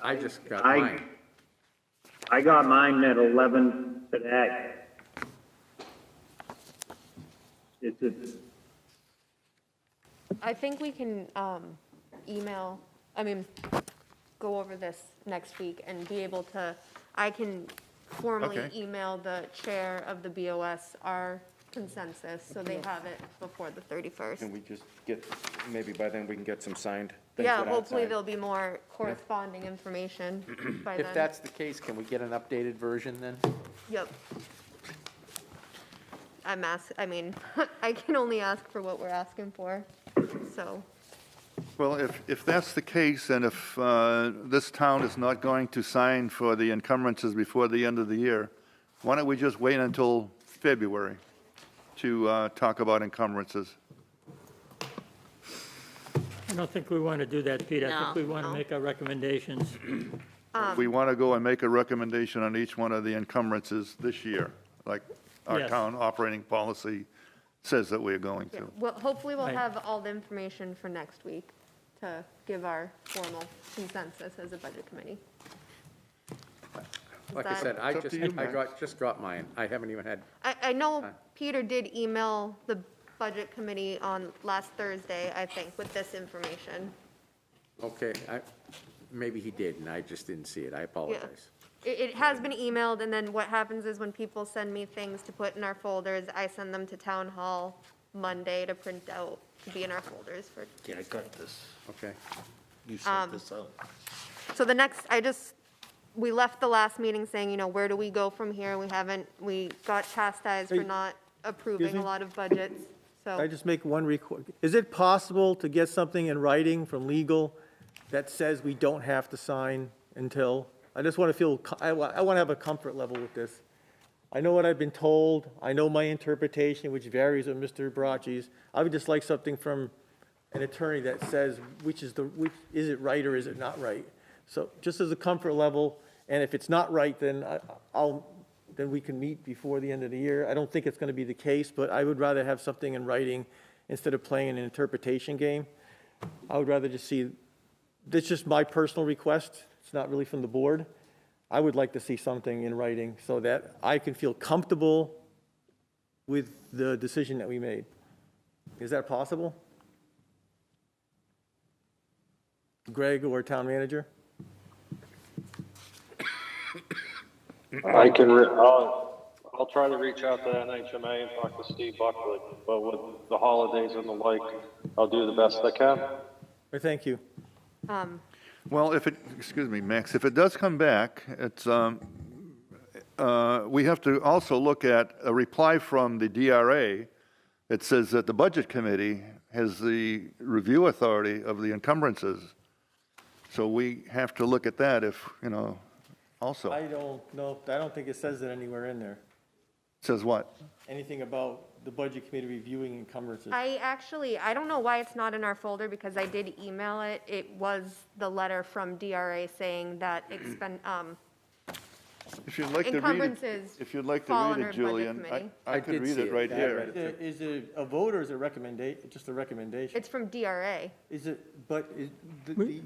I just got I- mine. I got mine at 11 today. It's I think we can, go over this next week and be able to, I can formally Okay. email the chair of the BOS our consensus, so they have it before the 31st. Can we just get, maybe by then we can get some signed things Yeah, without hopefully sign? there'll be more corresponding information by then. If that's the case, can we get an updated version then? Yep. I can only ask for what we're asking for, so. Well, if that's the case, and if this town is not going to sign for the encumbrances before the end of the year, why don't we just wait until February to talk about encumbrances? I don't think we want to do that, Pete. I No, think we want to no. make our recommendations. We want to go and make a recommendation on each one of the encumbrances this year, like our Yes. town operating policy says that we're going Yeah, to. well, hopefully we'll Right. have all the information for next week to give our formal consensus as a budget committee. Like I that- said, It's up to you, just got mine. I haven't even had, I know Peter did email the budget committee on last Thursday, I think, with this information. okay, maybe he did, and I just didn't see it. I apologize. It has been emailed, and then what happens is when people send me things to put in our folders, I send them to town hall Monday to print out, to be in our folders for. Yeah, I got this. Okay. You sent this out. So the next, we left the last meeting saying, where do we go from here? We got chastised for Hey, not approving excuse a me? lot of budgets, Can I so. just make one request? Is it possible to get something in writing from legal that says we don't have to sign until? I just want to feel, I want to have a comfort level with this. I know what I've been told, I know my interpretation, which varies with Mr. Bracci's. I would just like something from an attorney that says which is is it right or is it not right? So just as a comfort level, and if it's not right, then then we can meet before the end of the year. I don't think it's going to be the case, but I would rather have something in writing instead of playing an interpretation game. I would rather just see, that's just my personal request. It's not really from the board. I would like to see something in writing so that I can feel comfortable with the decision that we made. Is that possible? Greg or town manager? I'll try to reach out to NHMA and talk to Steve Buckley, but with the holidays and the like, I'll do the best I can. Thank you. Well, excuse me, Max, if it does come back, it's, we have to also look at a reply from the DRA that says that the Budget Committee has the review authority of the encumbrances. So we have to look at that if also. I don't know, I don't think it says that anywhere in there. Says what? Anything about the budget committee reviewing encumbrances. I don't know why it's not in our folder because I did email it. It was the letter from DRA saying that If you'd like to read it, encumbrances if you'd like to fall read under it, budget Julian, committee. I could did read see it it. right Yeah, I here. read it. Is it a vote or is it just a recommendation? It's from DRA. Is it, but is the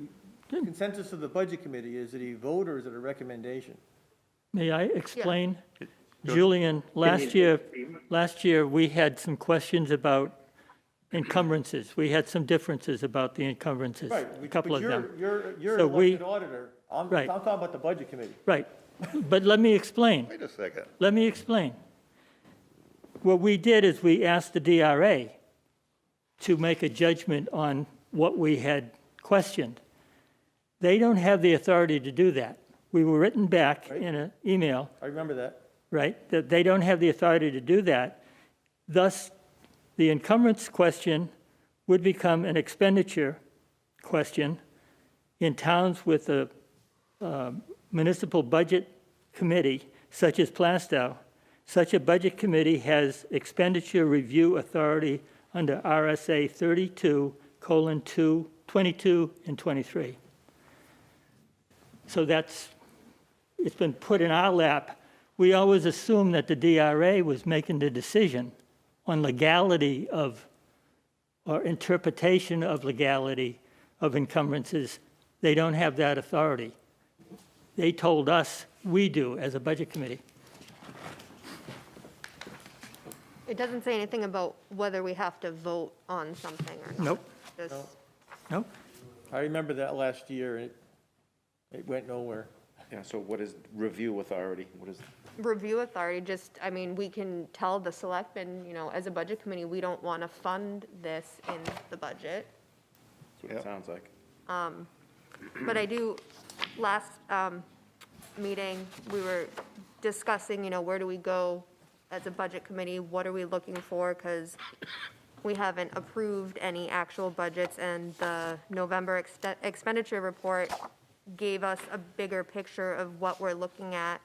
consensus of the budget committee, is it a vote or is it a recommendation? May I explain? Julian, last year, we had some questions about encumbrances. We had some differences about the encumbrances, Right. a couple of them. You're So an we- elected auditor. I'm Right. talking about the budget committee. Right. But let me explain. Wait a second. Let me explain. What we did is we asked the DRA to make a judgment on what we had questioned. They don't have the authority to do that. We were written back in an email, I remember that. right, that they don't have the authority to do that. Thus, the encumbrance question would become an expenditure question in towns with a municipal budget committee, such as Plaistow. Such a budget committee has expenditure review authority under RSA 32:2, 22 and 23. So it's been put in our lap. We always assumed that the DRA was making the decision on legality of, or interpretation of legality of encumbrances. They don't have that authority. They told us we do as a budget committee. It doesn't say anything about whether we have to vote on something or not. Nope, Just- nope. I remember that last year. It went nowhere. Yeah, so what is review authority? What is, Review authority, we can tell the selectmen, as a budget committee, we don't want to fund this in the budget. that's what it sounds like. But I do, last meeting, we were discussing, where do we go as a budget committee? What are we looking for? Because we haven't approved any actual budgets, and the November expenditure report gave us a bigger picture of what we're looking at.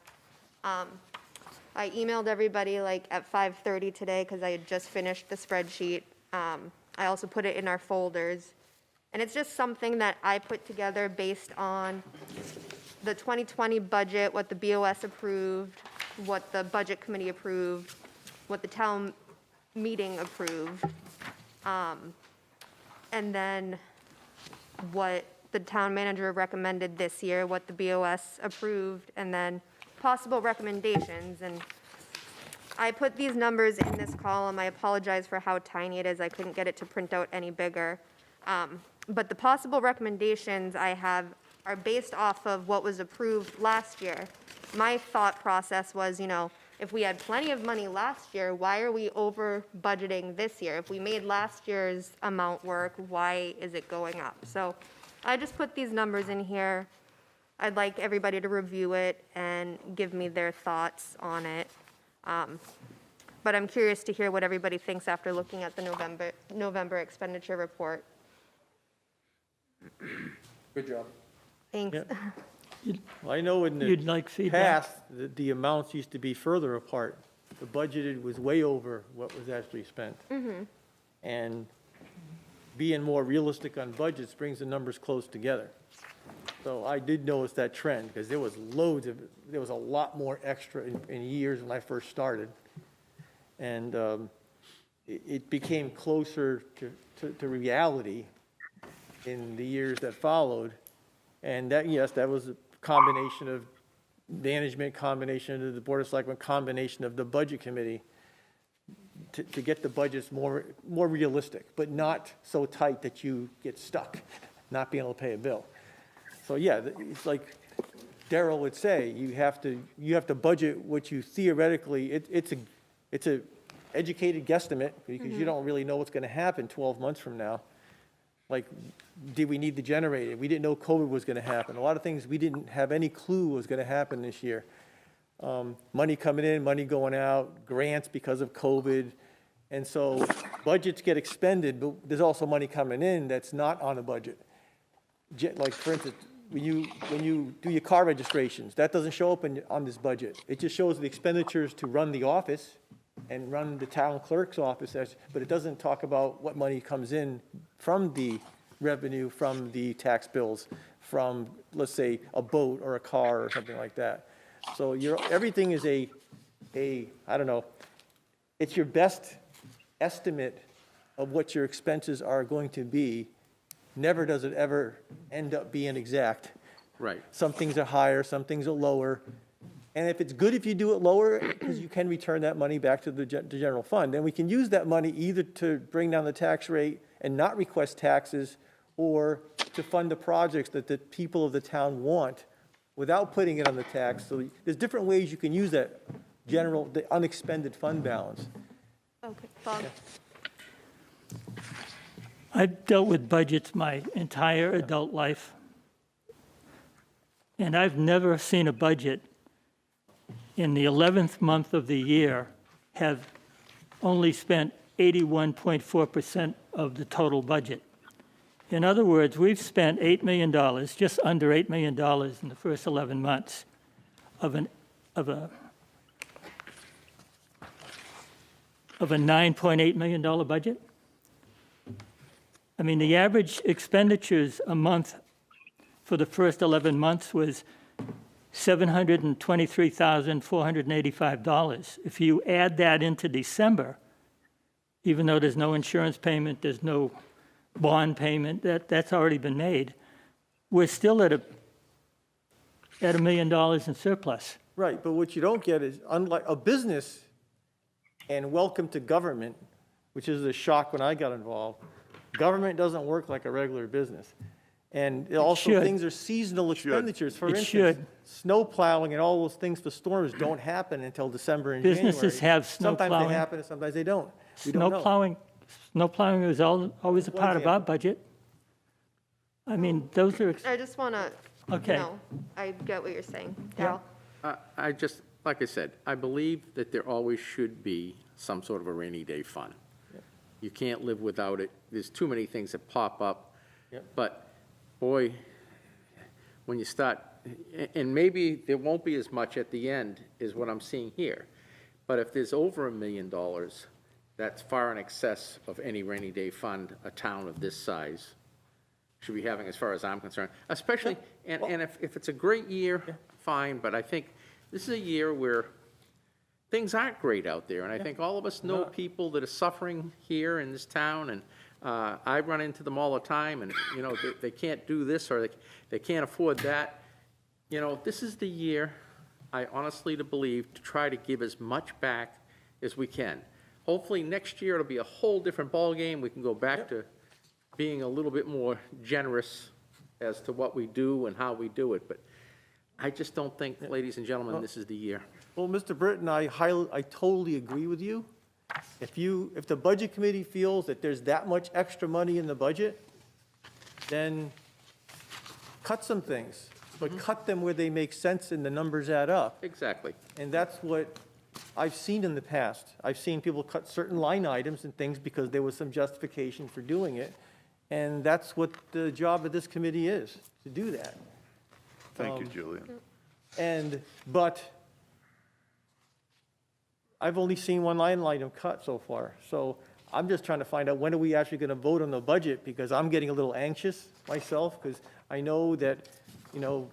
I emailed everybody at 5:30 today because I had just finished the spreadsheet. I also put it in our folders. And it's just something that I put together based on the 2020 budget, what the BOS approved, what the budget committee approved, what the town meeting approved, and then what the town manager recommended this year, what the BOS approved, and then possible recommendations. And I put these numbers in this column. I apologize for how tiny it is. I couldn't get it to print out any bigger. But the possible recommendations I have are based off of what was approved last year. My thought process was, if we had plenty of money last year, why are we over budgeting this year? If we made last year's amount work, why is it going up? So I just put these numbers in here. I'd like everybody to review it and give me their thoughts on it. But I'm curious to hear what everybody thinks after looking at the November expenditure report. Good job. Thanks. Well, I know in You'd the like feedback? past, the amounts used to be further apart. The budgeted was way over what was actually spent. And being more realistic on budgets brings the numbers close together. So I did notice that trend, because there was a lot more extra in years when I first started. And it became closer to reality in the years that followed. And that, yes, that was a combination of management, combination of the Board of Selectmen, combination of the Budget Committee to get the budgets more realistic, but not so tight that you get stuck not being able to pay a bill. So, yeah, it's like Darrell would say, you have to budget what you theoretically, it's a educated guesstimate, because you don't really know what's going to happen 12 months from now. Like, did we need the generator? We didn't know COVID was going to happen. A lot of things we didn't have any clue was going to happen this year. Money coming in, money going out, grants because of COVID. And so budgets get expended, but there's also money coming in that's not on a budget. Like, for instance, when you do your car registrations, that doesn't show up on this budget. It just shows the expenditures to run the office and run the town clerk's office, but it doesn't talk about what money comes in from the revenue, from the tax bills, from, let's say, a boat or a car or something like that. So everything is I don't know, it's your best estimate of what your expenses are going to be. Never does it ever end up being exact. Right. Some things are higher, some things are lower. And if it's good if you do it lower, because you can return that money back to the general fund, then we can use that money either to bring down the tax rate and not request taxes, or to fund the projects that the people of the town want without putting it on the tax. So there's different ways you can use that the unexpended fund balance. Okay, Bob? I've dealt with budgets my entire adult life, and I've never seen a budget in the 11th month of the year have only spent 81.4% of the total budget. In other words, we've spent $8 million, just under $8 million in the first 11 months of a $9.8 million budget. I mean, the average expenditures a month for the first 11 months was $723,485. If you add that into December, even though there's no insurance payment, there's no bond payment, that's already been made, we're still at $1 million in surplus. Right, but what you don't get is, unlike a business and welcome to government, which is a shock when I got involved, government doesn't work like a regular business. And also should. things are seasonal expenditures. For It instance, should. snow plowing and all those things for storms don't happen until December and January. Businesses have snow Sometimes plowing. they happen and sometimes they don't. We don't know. Snow plowing is always a part of our budget. I mean, those are, I just want to, Okay. I get what you're saying. Darrell? I just, like I said, I believe that there always should be some sort of a rainy day fund. You can't live without it. There's too many things that pop up. Yep. But, boy, when you start, and maybe there won't be as much at the end as what I'm seeing here, but if there's over $1 million, that's far in excess of any rainy day fund a town of this size should be having, as far as I'm concerned. Especially, and if it's a great year, fine, but I think this is a year where things aren't great out there, and I think all of us know people that are suffering here in this town, and I run into them all the time, and, you know, they can't do this, or they can't afford that. You know, this is the year, I honestly believe, to try to give as much back as we can. Hopefully, next year, it'll be a whole different ballgame. We can go back to being a little bit more generous as to what we do and how we do it, but I just don't think, ladies and gentlemen, this is the year. Well, Mr. Britton, I totally agree with you. If the budget committee feels that there's that much extra money in the budget, then cut some things, but cut them where they make sense and the numbers add up. Exactly. And that's what I've seen in the past. I've seen people cut certain line items and things because there was some justification for doing it. And that's what the job of this committee is, to do that. Thank you, Julian. But I've only seen one line item cut so far. So I'm just trying to find out when are we actually going to vote on the budget, because I'm getting a little anxious myself, because I know that, you know,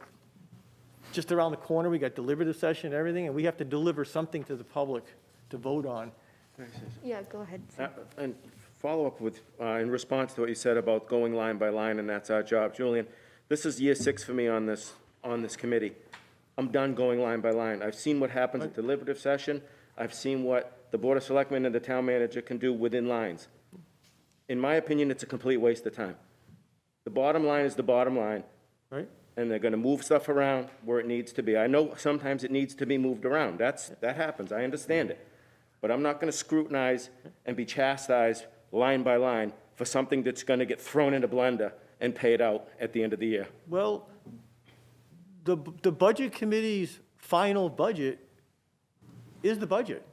just around the corner, we got deliberative session and everything, and we have to deliver something to the public to vote on. Yeah, go ahead. And follow up with, in response to what you said about going line by line, and that's our job. Julian, this is year 6 for me on this committee. I'm done going line by line. I've seen what happens at deliberative session. I've seen what the Board of Selectmen and the town manager can do within lines. In my opinion, it's a complete waste of time. The bottom line is the bottom line. Right? And they're gonna move stuff around where it needs to be. I know sometimes it needs to be moved around. That happens. I understand it. But I'm not gonna scrutinize and be chastised line by line for something that's gonna get thrown in a blender and paid out at the end of the year. Well, the budget committee's final budget is the budget.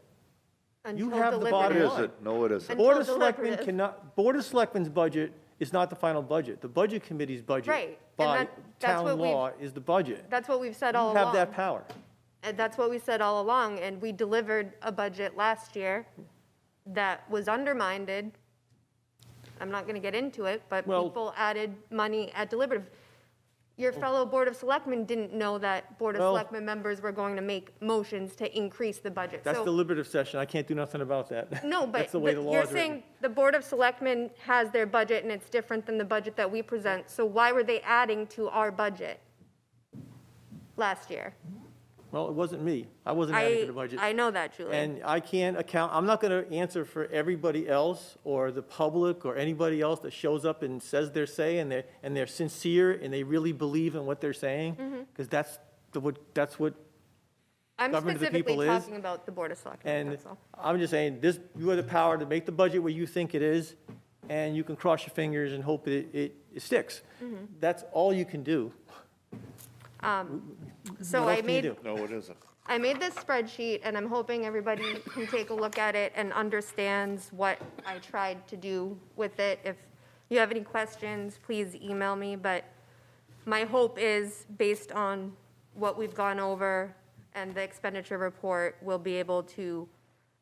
You Until have the bottom deliberative. line. No, it isn't. Until Board of Selectmen deliberative. cannot, Board of Selectmen's budget is not the final budget. The budget committee's budget Right. by that's town what we've- law is the budget. That's what we've said all You along. have that power. And that's what we said all along, and we delivered a budget last year that was undermined. I'm not going to get into it, but Well- people added money at deliberative. Your fellow Board of Selectmen didn't know that Board of Well- Selectmen members were going to make motions to increase the budget. That's So- deliberative session. I can't do nothing about that. No, but That's the way the law you're is written. saying the Board of Selectmen has their budget and it's different than the budget that we present. So why were they adding to our budget last year? Well, it wasn't me. I wasn't adding to the budget. I know that, Julie. And I can't account, I'm not going to answer for everybody else or the public or anybody else that shows up and says their say and they're sincere and they really believe in what they're saying, because that's what I'm government of the specifically people is. talking about the Board of Selectmen, And that's all. I'm just saying, you have the power to make the budget where you think it is, and you can cross your fingers and hope it sticks. Mm-hmm. That's all you can do. So What I else can you made, do? No, it isn't. I made this spreadsheet, and I'm hoping everybody can take a look at it and understands what I tried to do with it. If you have any questions, please email me, but my hope is, based on what we've gone over and the expenditure report, we'll be able to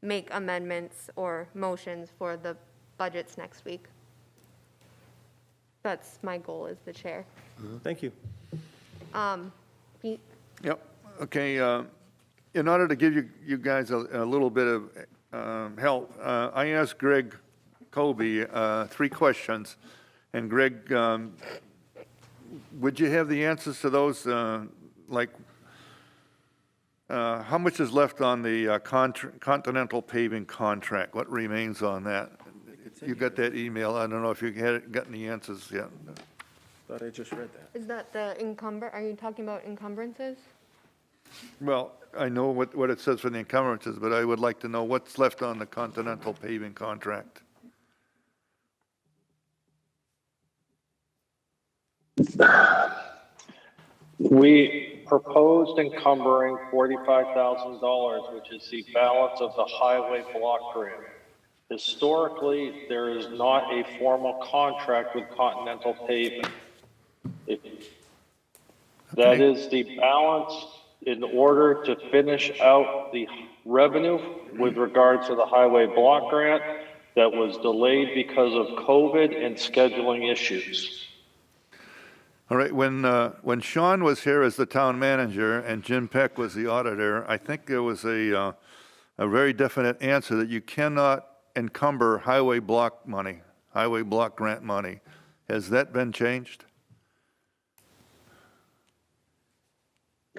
make amendments or motions for the budgets next week. That's my goal as the chair. Thank you. Pete? Yep, okay, in order to give you guys a little bit of help, I asked Greg Colby 3 questions, and Greg, would you have the answers to those, like, how much is left on the Continental paving contract? What remains on that? You got that email, I don't know if you gotten the answers yet. Thought I just read that. Is that the are you talking about encumbrances? Well, I know what it says for the encumbrances, but I would like to know what's left on the Continental paving contract. We proposed encumbering $45,000, which is the balance of the highway block grant. Historically, there is not a formal contract with Continental Paving. That is the balance in order to finish out the revenue with regard to the highway block grant that was delayed because of COVID and scheduling issues. All right, when Sean was here as the town manager and Jim Peck was the auditor, I think there was a very definite answer that you cannot encumber highway block money, highway block grant money. Has that been changed?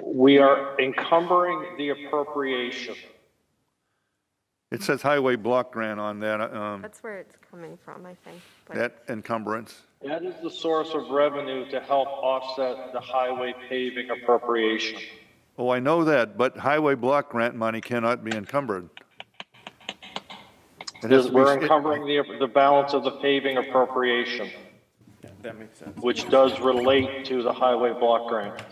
We are encumbering the appropriation. It says highway block grant on that, That's where it's coming from, I think. but- that encumbrance. That is the source of revenue to help offset the highway paving appropriation. Oh, I know that, but highway block grant money cannot be encumbered. It has to be- We're encumbering the balance of the paving appropriation, Yeah, that makes sense. which does relate to the highway block grant.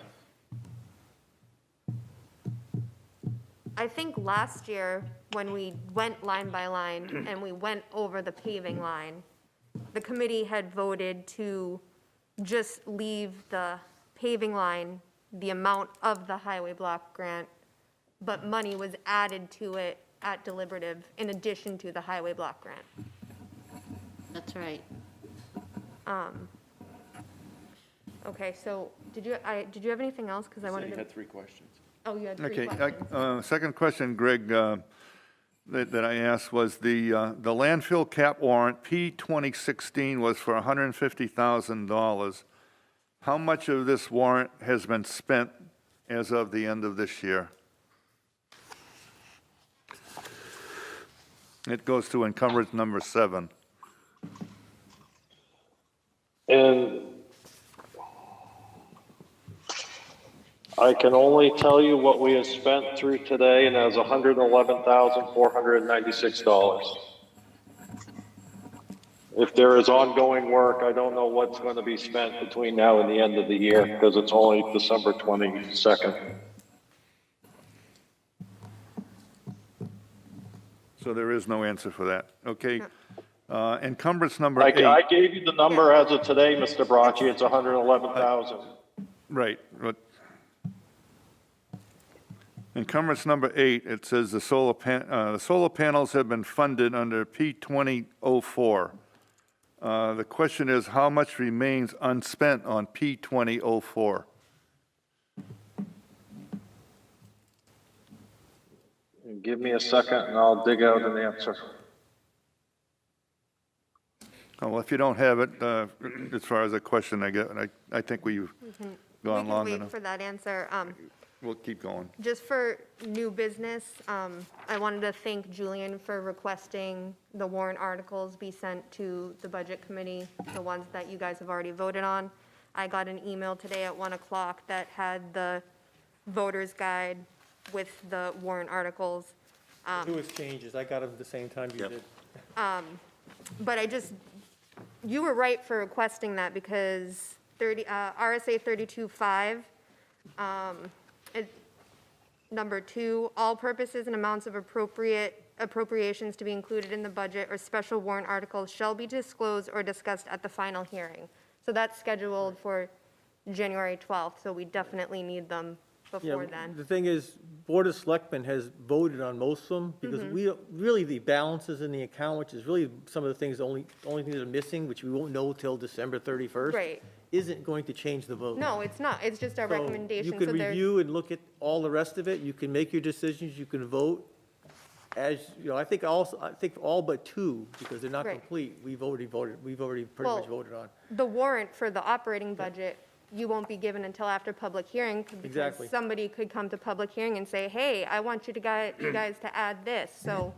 I think last year, when we went line by line and we went over the paving line, the committee had voted to just leave the paving line, the amount of the highway block grant, but money was added to it at deliberative in addition to the highway block grant. That's right. Okay, so did you have anything else? Because I So wanted you to, had 3 questions. oh, you had 3 Okay, questions. second question, Greg, that I asked was the landfill cap warrant, P 2016 was for $150,000. How much of this warrant has been spent as of the end of this year? It goes to encumbrance number 7. And I can only tell you what we have spent through today, and that was $111,496. If there is ongoing work, I don't know what's going to be spent between now and the end of the year, because it's only December 22nd. So there is no answer for that. Okay. Encumbrance number I 8. I gave you the number as of today, Mr. Bracci, it's 111,000. Right, but encumbrance number 8, it says the solar panels have been funded under P2004. The question is, how much remains unspent on P2004? Give me a second and I'll dig out an answer. Oh, well, if you don't have it, as far as a question, I think we've gone long We can wait enough. for that answer. We'll keep going. Just for new business, I wanted to thank Julian for requesting the warrant articles be sent to the Budget Committee, the ones that you guys have already voted on. I got an email today at 1 o'clock that had the voter's guide with the warrant articles. Newest changes, I got them at the same time you did. But you were right for requesting that because RSA 32.5, number 2, all purposes and amounts of appropriations to be included in the budget or special warrant articles shall be disclosed or discussed at the final hearing. So that's scheduled for January 12th, so we definitely need them before then. The thing is, Board of Selectmen has voted on most of them, because really the balances in the account, which is really some of the things, the only things that are missing, which we won't know till December 31st. Right. Isn't going to change the vote. No, it's not. It's just our So recommendation. You can So there's- review and look at all the rest of it, you can make your decisions, you can vote. As, I think all but 2, because they're not Right. complete, we've already pretty much voted on. The warrant for the operating budget, you won't be given until after public hearing. Because Exactly. somebody could come to public hearing and say, hey, I want you guys to add this. So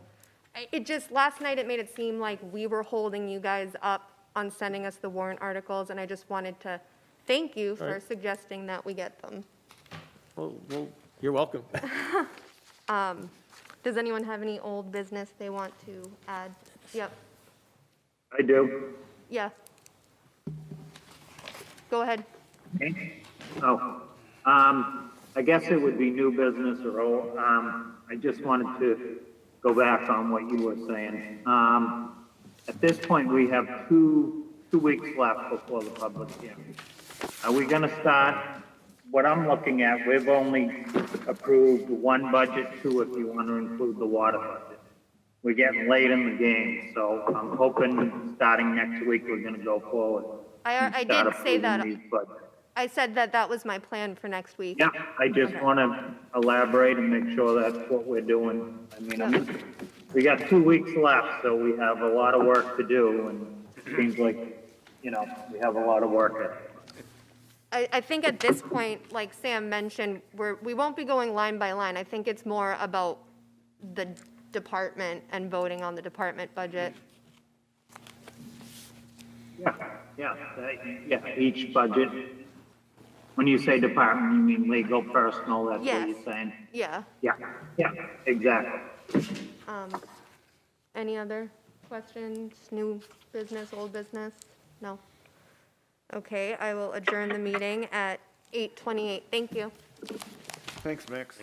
last night it made it seem like we were holding you guys up on sending us the warrant articles, and I just wanted to thank you for Right. suggesting that we get them. Well, you're welcome. Does anyone have any old business they want to add? Yep, I do. yeah. Go ahead. Oh, I guess it would be new business or old. I just wanted to go back on what you were saying. At this point, we have two weeks left before the public hearing. Are we gonna start, what I'm looking at, we've only approved one budget, 2 if you want to include the water budget. We're getting late in the game, so I'm hoping starting next week, we're gonna go forward. I Start did say that. approving these budgets. I said that that was my plan for next week. Yeah, I just want to elaborate and make sure that's what we're doing. I mean, we got 2 weeks left, so we have a lot of work to do, and it seems like, we have a lot of work ahead. I think at this point, like Sam mentioned, we won't be going line by line. I think it's more about the department and voting on the department budget. Yeah, each budget. When you say department, you mean legal, personal, that's what Yes. you're saying? Yeah. Yeah, exactly. Any other questions? New business, old business? No? Okay, I will adjourn the meeting at 8:28. Thank you. Thanks, Max.